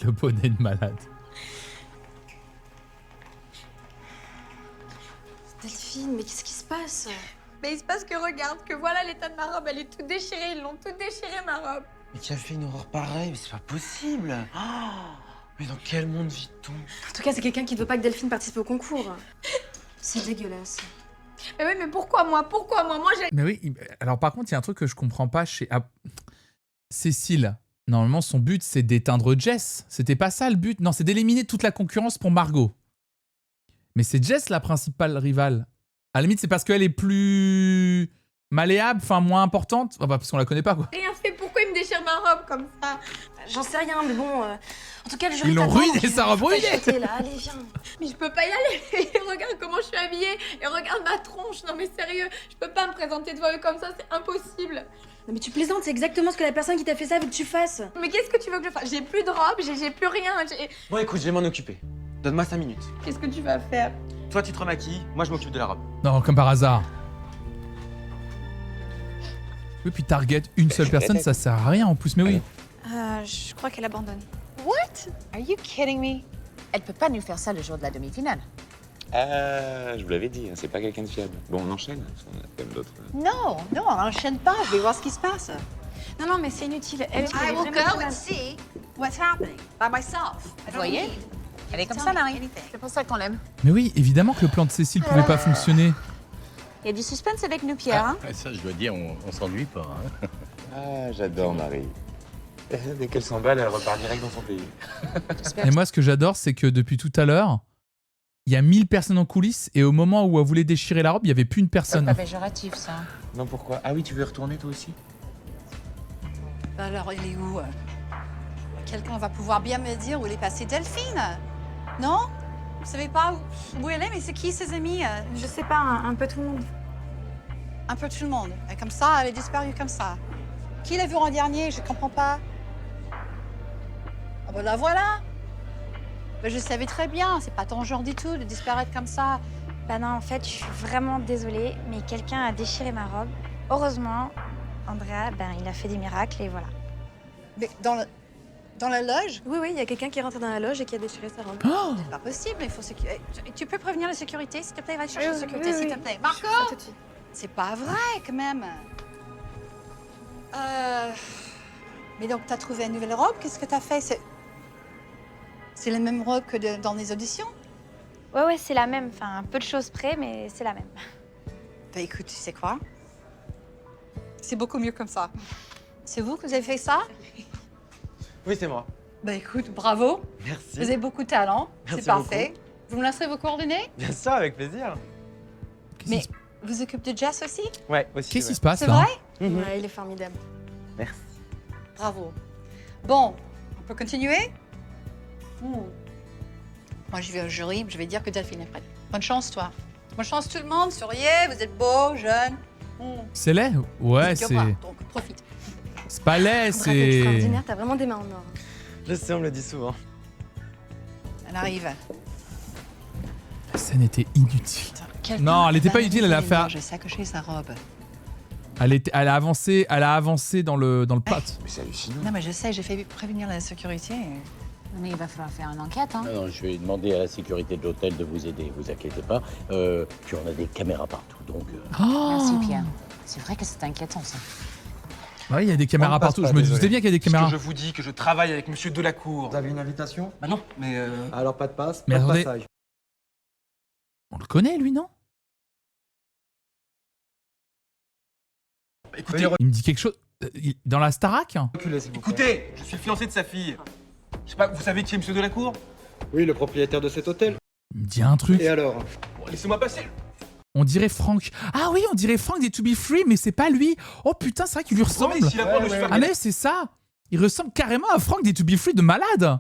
Le bonnet de malade. Delphine, mais qu'est-ce qui se passe? Mais il se passe que regarde, que voilà l'état de ma robe, elle est toute déchirée, ils l'ont toute déchirée ma robe. Mais qui a fait une horreur pareille? Mais c'est pas possible. Oh, mais dans quel monde vit-on? En tout cas, c'est quelqu'un qui ne veut pas que Delphine participe au concours. C'est dégueulasse. Mais oui, mais pourquoi moi? Moi, j'ai... Mais oui, alors par contre, il y a un truc que je comprends pas chez... Cécile, normalement, son but, c'est d'éteindre Jess. C'était pas ça le but. Non, c'est d'éliminer toute la concurrence pour Margot. Mais c'est Jess la principale rivale. À la limite, c'est parce qu'elle est plus malléable, enfin moins importante. Ah bah, parce qu'on la connaît pas, quoi. Rien fait, pourquoi il me déchire ma robe comme ça? J'en sais rien, mais bon. En tout cas, le jury Ils l'ont t'attend, ruiné, donc, sa robe faut pas ruinée. chuter, là. Allez, viens. Mais je peux pas y aller. Regarde comment je suis habillée. Et regarde ma tronche. Non mais sérieux, je peux pas me présenter devant eux comme ça, c'est impossible. Non, mais tu plaisantes, c'est exactement ce que la personne qui t'a fait ça veut que tu fasses. Mais qu'est-ce que tu veux que je fasse? J'ai plus de robe, j'ai plus rien. Bon, écoute, je vais m'en occuper. Donne-moi 5 minutes. Qu'est-ce que tu vas faire? Toi, tu te remaquilles, moi, je m'occupe de la robe. Non, comme par hasard. Oui, puis target une seule personne, ça sert à rien en plus, mais oui. Je crois qu'elle abandonne. What? Are you kidding me? Elle peut pas nous faire ça le jour de la demi-finale. Ah, je vous l'avais dit, hein, c'est pas quelqu'un de fiable. Bon, on enchaîne, on a quand même d'autres. Non, non, on n'enchaîne pas. Je vais voir ce qui se passe. Non, non, mais c'est inutile. Elle est I will vraiment go and see what's happening by myself. Vous voyez? Elle est comme ça, Marie. C'est pour ça qu'on l'aime. Mais oui, évidemment que le plan de Cécile pouvait pas fonctionner. Il y a du suspense avec nous, Pierre. Hein? Ça, je dois dire, on s'ennuie pas. Hein. Ah, j'adore Marie. Dès qu'elle s'emballe, elle repart direct dans son pays. Et moi, ce que j'adore, c'est que depuis tout à l'heure, il y a 1000 personnes en coulisses et au moment où elle voulait déchirer la robe, il n'y avait plus une personne. C'est pas péjoratif, ça. Non, pourquoi? Ah oui, tu veux y retourner toi aussi? Bah alors, il est où? Quelqu'un va pouvoir bien me dire où il est passé Delphine? Non? Vous savez pas où elle est, mais c'est qui ses amis? Je sais pas, un peu tout le monde. Un peu tout le monde. Et comme ça, elle est disparue comme ça. Qui l'a vue en dernier? Je comprends pas. Ah ben la voilà! Ben, je savais très bien, c'est pas ton genre du tout de disparaître comme ça. Bah non, en fait, je suis vraiment désolée, mais quelqu'un a déchiré ma robe. Heureusement, Andrea, ben, il a fait des miracles et voilà. Mais dans la loge? Oui, il y a quelqu'un qui est rentré dans la loge et qui a déchiré sa robe. Oh, C'est pas possible, il faut tu peux prévenir la sécurité, s'il te plaît? Va chercher la sécurité, oui, s'il oui. te plaît. Marco! Tout de suite. C'est pas vrai, quand même. Mais donc, t'as trouvé une nouvelle robe? Qu'est-ce que t'as fait? C'est la même robe que dans les auditions? Ouais, c'est la même. Enfin, un peu de choses près, mais c'est la même. Bah écoute, tu sais quoi? C'est beaucoup mieux comme ça. C'est vous que vous avez fait ça? Oui, c'est moi. Bah écoute, bravo. Merci. Vous avez beaucoup de talent. Merci C'est parfait. Vous me laisserez vos coordonnées? Bien sûr, avec plaisir. Mais vous occupez de Jess aussi? Ouais, aussi. Qu'est-ce qui se passe C'est là? vrai? Ouais, il est formidable. Merci. Bravo. Bon, on peut continuer? Moi, je vais au jury, je vais dire que Delphine est prête. Bonne chance, toi. Bonne chance, tout le monde. Souriez, vous êtes beau, jeune. C'est laid? Ouais, C'est c'est. pas, donc profite. C'est pas laid, Bravo, c'est. extraordinaire, t'as vraiment des mains en or. Je sais, on me le dit souvent. Elle arrive. La scène était inutile. Quelqu'un Non, elle était va pas inutile, elle a fait. J'ai sacoché sa robe. Elle a avancé dans le plot. Mais c'est hallucinant. Non, mais je sais, j'ai fait prévenir la sécurité. Mais il va falloir faire une enquête, hein. Non, je vais demander à la sécurité de l'hôtel de vous aider, vous inquiétez pas. Puis on a des caméras partout, donc... Merci, Pierre. C'est vrai que c'est inquiétant, ça. Ouais, il y a des caméras partout. Je me doutais bien qu'il y a des caméras. Parce que je vous dis que je travaille avec Monsieur Delacour. Vous avez une invitation? Bah non, mais Alors pas de passe, Mais pas attendez. de passage. On le connaît, lui, non? écoutez, Il me dit quelque chose. Dans la Starac? Reculez, s'il vous plaît. écoutez, je suis le fiancé de sa fille. Je sais pas, vous savez qui est Monsieur Delacour? Oui, le propriétaire de cet hôtel. Il me dit un truc. Et alors? Bon, laissez-moi passer. On dirait Franck. Ah oui, on dirait Franck des To Be Free, mais c'est pas lui. Oh putain, c'est vrai qu'il lui ressemble. Mais si la voix me fait- Ah mais c'est ça. Il ressemble carrément à Franck des To Be Free de malade.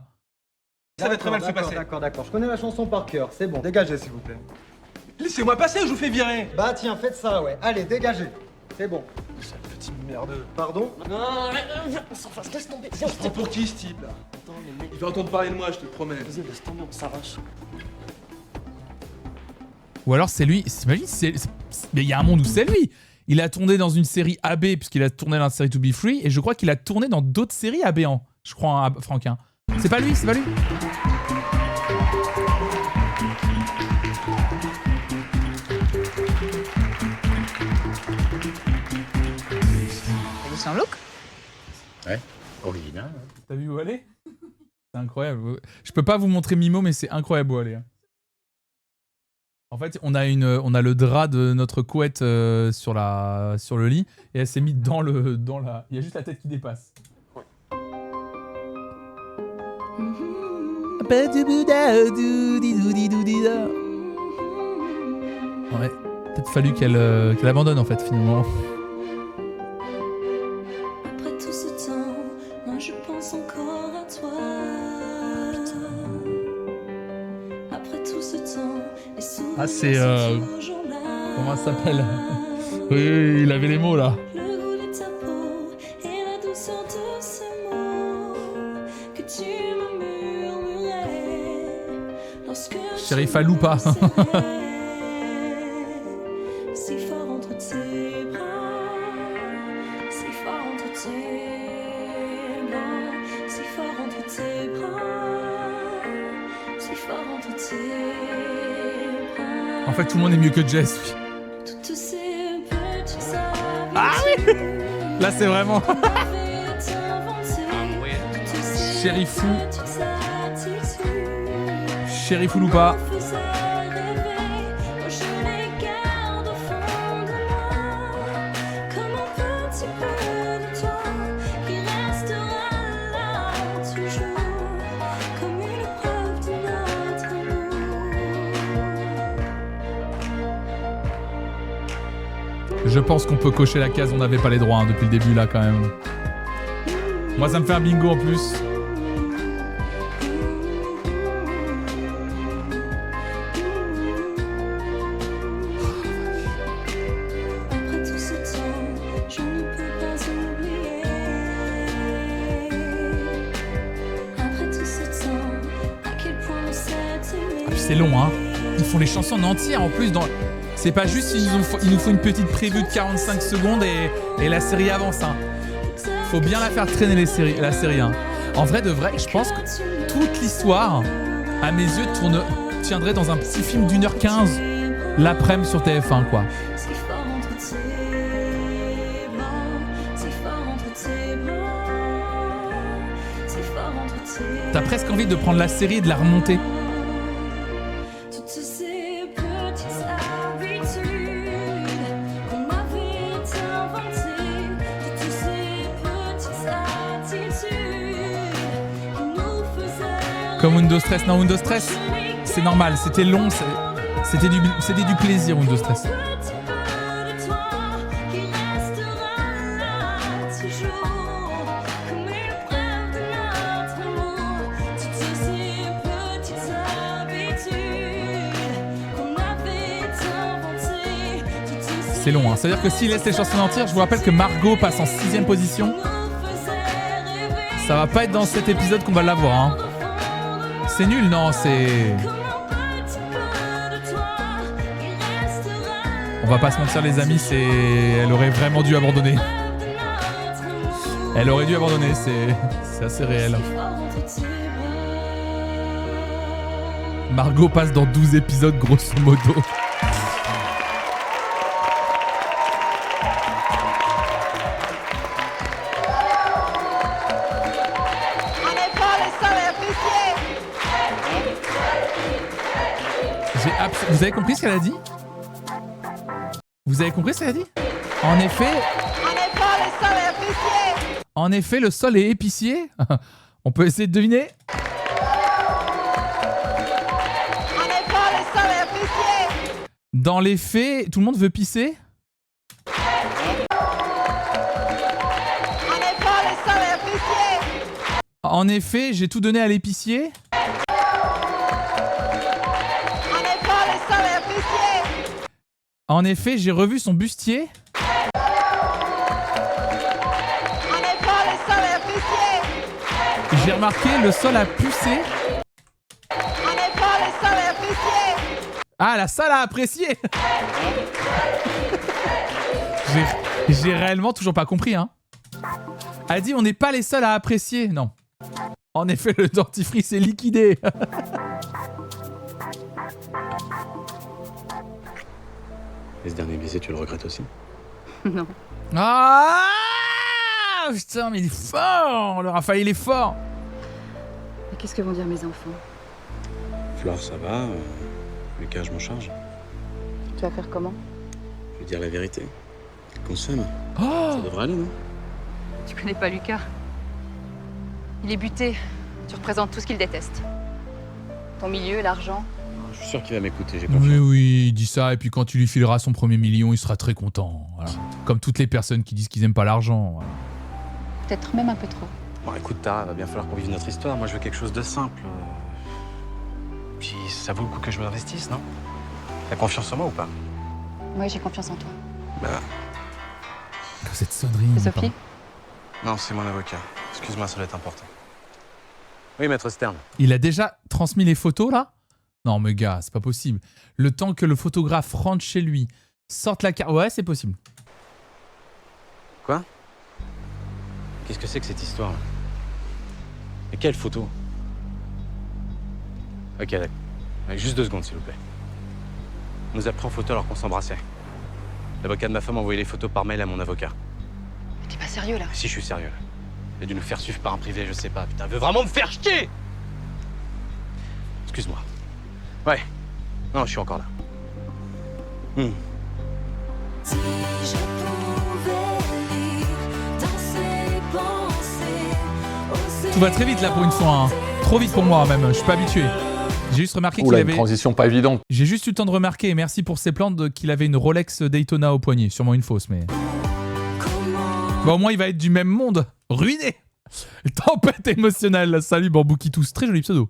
Ça va très mal se D'accord, passer. D'accord. Je connais la chanson par cœur. C'est bon, dégagez, s'il vous plaît. Laissez-moi passer ou je vous fais virer. Bah tiens, faites ça, ouais. Allez, dégagez. C'est bon. Sale petit merdeux. Pardon? Non, sans face, laisse tomber. Je prends pour qui, ce type, là? Attends, mais mec, il va entendre parler de moi, je te le promets. Vas-y, laisse tomber, on s'arrache. Ou alors c'est lui. T'imagines, mais il y a un monde où c'est lui. Il a tourné dans une série AB puisqu'il a tourné dans la série To Be Free et je crois qu'il a tourné dans d'autres séries AB, je crois, hein, Franck. Hein. C'est pas lui, c'est pas lui. T'as vu son look? Ouais, original. T'as vu où elle est? C'est incroyable. Je peux pas vous montrer Mimo, mais c'est incroyable où elle est. En fait, on a le drap de notre couette sur le lit et elle s'est mise dans la. Il y a juste la tête qui dépasse. Ouais. peut-être fallu qu'elle abandonne en fait finalement. Après tout ce temps, moi je pense encore à toi. Après tout ce temps, les souvenirs Ah c'est sont toujours là. comment ça s'appelle? Oui, il avait les mots là. Le goût de ta peau et la douceur de ces mots que tu me murmurais lorsque Shérif Aloupa. si fort entre tes bras, si fort entre tes bras, si fort entre tes bras, si fort entre tes bras. En fait tout le monde est mieux que Jess. Oui. Toutes ces petites Ah oui. Là c'est vraiment Shérifou. Shérifou Loupa. Je pense qu'on peut cocher la case, on n'avait pas les droits hein, depuis le début là quand même. Moi ça me fait un bingo en plus. Après tout ce temps, je ne peux pas oublier. Après tout ce temps, à quel point on s'est aimé. Ah, puis c'est long hein. Ils font les chansons en entière en plus dans... C'est pas juste ils nous font une petite preview de 45 secondes et la série avance hein. Faut bien la faire traîner la série hein. En vrai de vrai, je pense que toute l'histoire, à mes yeux, tiendrait dans un petit film d'1h15 l'après-midi sur TF1 quoi. Si fort entre tes bras, si fort entre tes bras, si fort entre tes bras. T'as presque envie de prendre la série et de la remonter. Toutes ces petites habitudes qu'on m'avait inventées, toutes ces petites attitudes qui nous faisaient. Comme Windows Stress. Non, Windows Stress, c'est normal. C'était long. C'était du plaisir, Windows Stress. C'est long, hein. C'est-à-dire que s'il laisse les chansons entières, je vous rappelle que Margot passe en 6ème position. Ça va pas être dans cet épisode qu'on va l'avoir, hein. C'est nul, non, c'est... On va pas se mentir, les amis, c'est... Elle aurait vraiment dû abandonner. Elle aurait dû abandonner, c'est assez réel. Margot passe dans 12 épisodes, grosso modo. Vous avez compris ce qu'elle a dit? Vous avez compris ce qu'elle a dit? En effet... En effet, le sol est épicier. On peut essayer de deviner? Dans les faits, tout le monde veut pisser? En effet, j'ai tout donné à l'épicier. En effet, j'ai revu son bustier. J'ai remarqué le sol a pucé. Ah, la salle a apprécié. J'ai réellement toujours pas compris, hein. Elle dit on n'est pas les seuls à apprécier. Non. En effet, le dentifrice est liquidé. Et ce dernier baiser, tu le regrettes aussi? Non. Ah putain, mais il est fort. Le Raphaël, il est fort. Mais qu'est-ce que vont dire mes enfants? Flore, ça va. Lucas, je m'en charge. Tu vas faire comment? Je vais dire la vérité. Qu'on s'aime. Oh, ça devrait aller, non? Tu connais pas Lucas. Il est buté. Tu représentes tout ce qu'il déteste. Ton milieu, l'argent. Je Je suis sûr qu'il va m'écouter, j'ai confiance. Oui, il dit ça, et puis quand tu lui fileras son premier million, il sera très content. Voilà. Comme toutes les personnes qui disent qu'ils aiment pas l'argent. Voilà. Peut-être même un peu trop. Bon, écoute, Tara, va bien falloir qu'on vive notre histoire. Moi, je veux quelque chose de simple. Puis, ça vaut le coup que je m'investisse, non? T'as confiance en moi ou pas? Oui, j'ai confiance en toi. Bah, Cette sonnerie. C'est Sophie? non, c'est mon avocat. Excuse-moi, ça doit être important. Oui, maître Stern. Il a déjà transmis les photos, là? Non, mais gars, c'est pas possible. Le temps que le photographe rentre chez lui, sorte la carte... Ouais, c'est possible. Quoi? Qu'est-ce que c'est que cette histoire, là? Mais quelle photo? Ok, d'accord. Juste 2 secondes, s'il vous plaît. On nous a pris en photo alors qu'on s'embrassait. L'avocat de ma femme a envoyé les photos par mail à mon avocat. T'es pas sérieux, là? Si, je suis sérieux. Il a dû nous faire suivre par un privé, je sais pas. Putain, il veut vraiment me faire chier! Excuse-moi. Ouais. Non, je suis encore là. Si je pouvais lire dans ses pensées, Tout va très vite, là, pour une fois. Hein. Trop vite pour moi, même. Je suis pas habitué. J'ai juste remarqué qu'il Oula, avait... une transition pas évidente. J'ai juste eu le temps de remarquer, et merci pour ces plantes, qu'il avait une Rolex Daytona au poignet. Sûrement une fausse, mais... Bah, au moins, il va être du même monde. Ruiné. Tempête émotionnelle. Salut, Bambouki-tous. Très joli pseudo.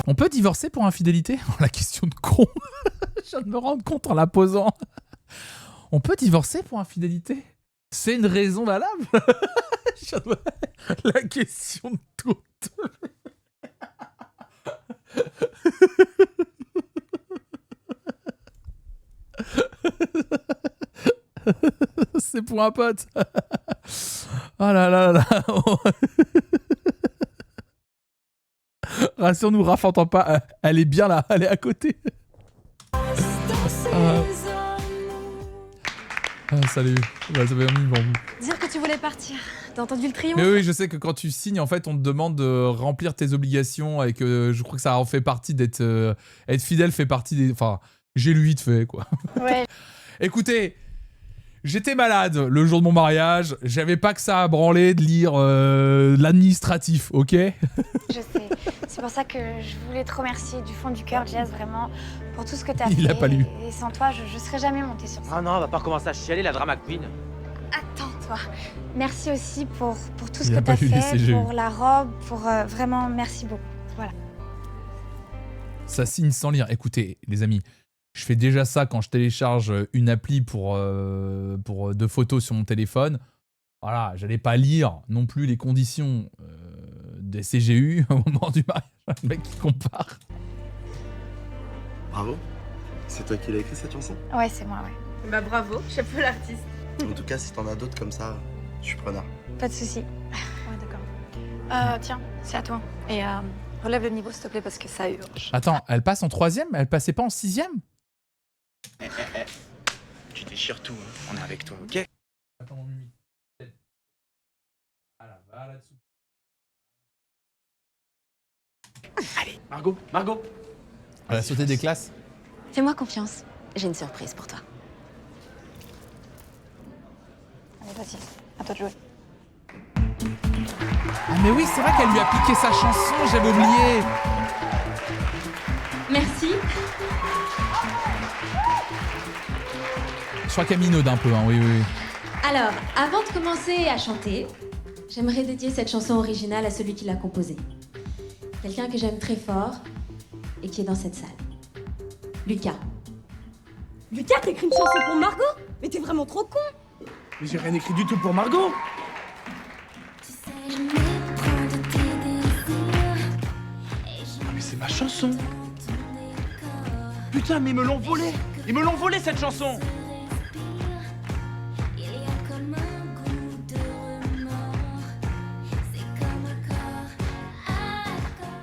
On peut divorcer pour infidélité? La question de con. Je viens de me rendre compte en la posant. On peut divorcer pour infidélité? C'est une raison valable? La question de tout. C'est pour un pote. Oh là là là. Rassure-nous, Raph, entend pas. Elle est bien là, elle est à côté. Salut. Bah, ça va bien, bon. Dire que tu voulais partir. T'as entendu le triomphe? Mais oui, je sais que quand tu signes, en fait, on te demande de remplir tes obligations et que je crois que ça en fait partie d'être... être fidèle fait partie des... Enfin, j'ai lu vite fait, quoi. Ouais. Écoutez, j'étais malade le jour de mon mariage. J'avais pas que ça à branler de lire l'administratif, ok? Je sais. C'est pour ça que je voulais te remercier du fond du cœur, Jazz, vraiment, pour tout ce que t'as fait. Il a pas lu. Et sans toi, je serais jamais montée sur ça. Ah non, on va pas recommencer à chialer, la drama queen. Attends-toi. Merci aussi pour tout ce Il que a pas t'as lu les fait, CGU. pour la robe, pour vraiment, merci beaucoup. Voilà. Ça signe sans lire. Écoutez, les amis, je fais déjà ça quand je télécharge une appli pour de photos sur mon téléphone. Voilà, j'allais pas lire non plus les conditions des CGU au moment du mariage. Le mec qui compare. Bravo. C'est toi qui l'as écrit cette chanson? Ouais, c'est moi, ouais. Bah bravo, chapeau l'artiste. En tout cas, si t'en as d'autres comme ça, je suis preneur. Pas de soucis. Ouais, d'accord. Tiens, c'est à toi. Et relève le niveau, s'il te plaît, parce que ça urge. Attends, elle passe en 3e? Elle passait pas en 6e? Tu déchires tout, hein. On est avec toi, ok? Attends, mon Mimi. Voilà, va là-dessous. Allez, Margot. Elle a sauté des classes. Fais-moi confiance. J'ai une surprise pour toi. Allez, vas-y, à toi de jouer. Ah mais oui, c'est vrai qu'elle lui a piqué sa chanson, j'avais oublié. Merci. Je crois qu'elle minaude un peu, hein, oui. Alors, avant de commencer à chanter, j'aimerais dédier cette chanson originale à celui qui l'a composée. Quelqu'un que j'aime très fort et qui est dans cette salle. Lucas. Lucas, t'as écrit une chanson pour Margot? Mais t'es vraiment trop con! Mais j'ai rien écrit du tout pour Margot. Ah mais c'est ma chanson. Putain, mais ils me l'ont volé. Ils me l'ont volé cette chanson.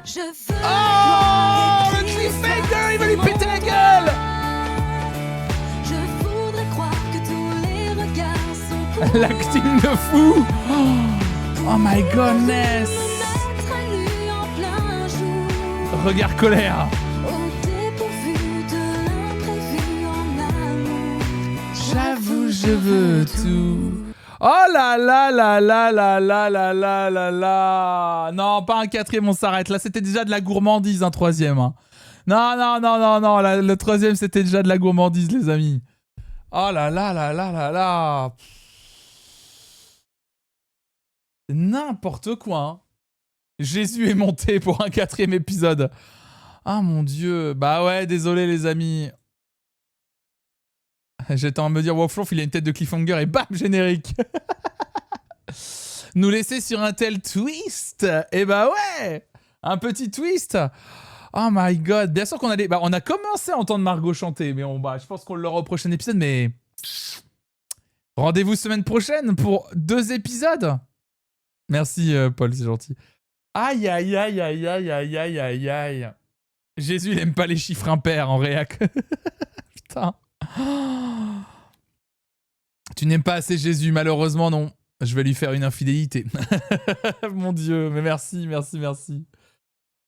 Je veux Oh, le cliffhanger, il va lui péter la gueule. Je voudrais croire que tous les regards sont pour L'acting de fou. Oh my goodness. mettre à nu en plein jour. Regard colère. Au dépourvu de l'imprévu en amour. J'avoue, je veux tout. Oh là là là là là là là là là là. Non, pas un 4e, on s'arrête. Là, c'était déjà de la gourmandise, un 3e. Hein. Non, non, non, non, non. Le 3e, c'était déjà de la gourmandise, les amis. Oh là là là là là là. N'importe quoi. Hein. Jésus est monté pour un 4e épisode. Ah mon Dieu. Bah ouais, désolé, les amis. J'étais en train de me dire, Wolflonf, il a une tête de cliffhanger et bam, générique. Nous laisser sur un tel twist. Eh bah ouais, un petit twist. Oh my god. Bien sûr qu'on allait... Bah, on a commencé à entendre Margot chanter, mais je pense qu'on l'aura au prochain épisode, mais... Rendez-vous semaine prochaine pour 2 épisodes. Merci, Paul, c'est gentil. Aïe, aïe, aïe, aïe, aïe, aïe, aïe, aïe, aïe. Jésus, il aime pas les chiffres impairs en réac. Putain. Tu n'aimes pas assez Jésus, malheureusement non. Je vais lui faire une infidélité. Mon Dieu, mais merci, merci, merci.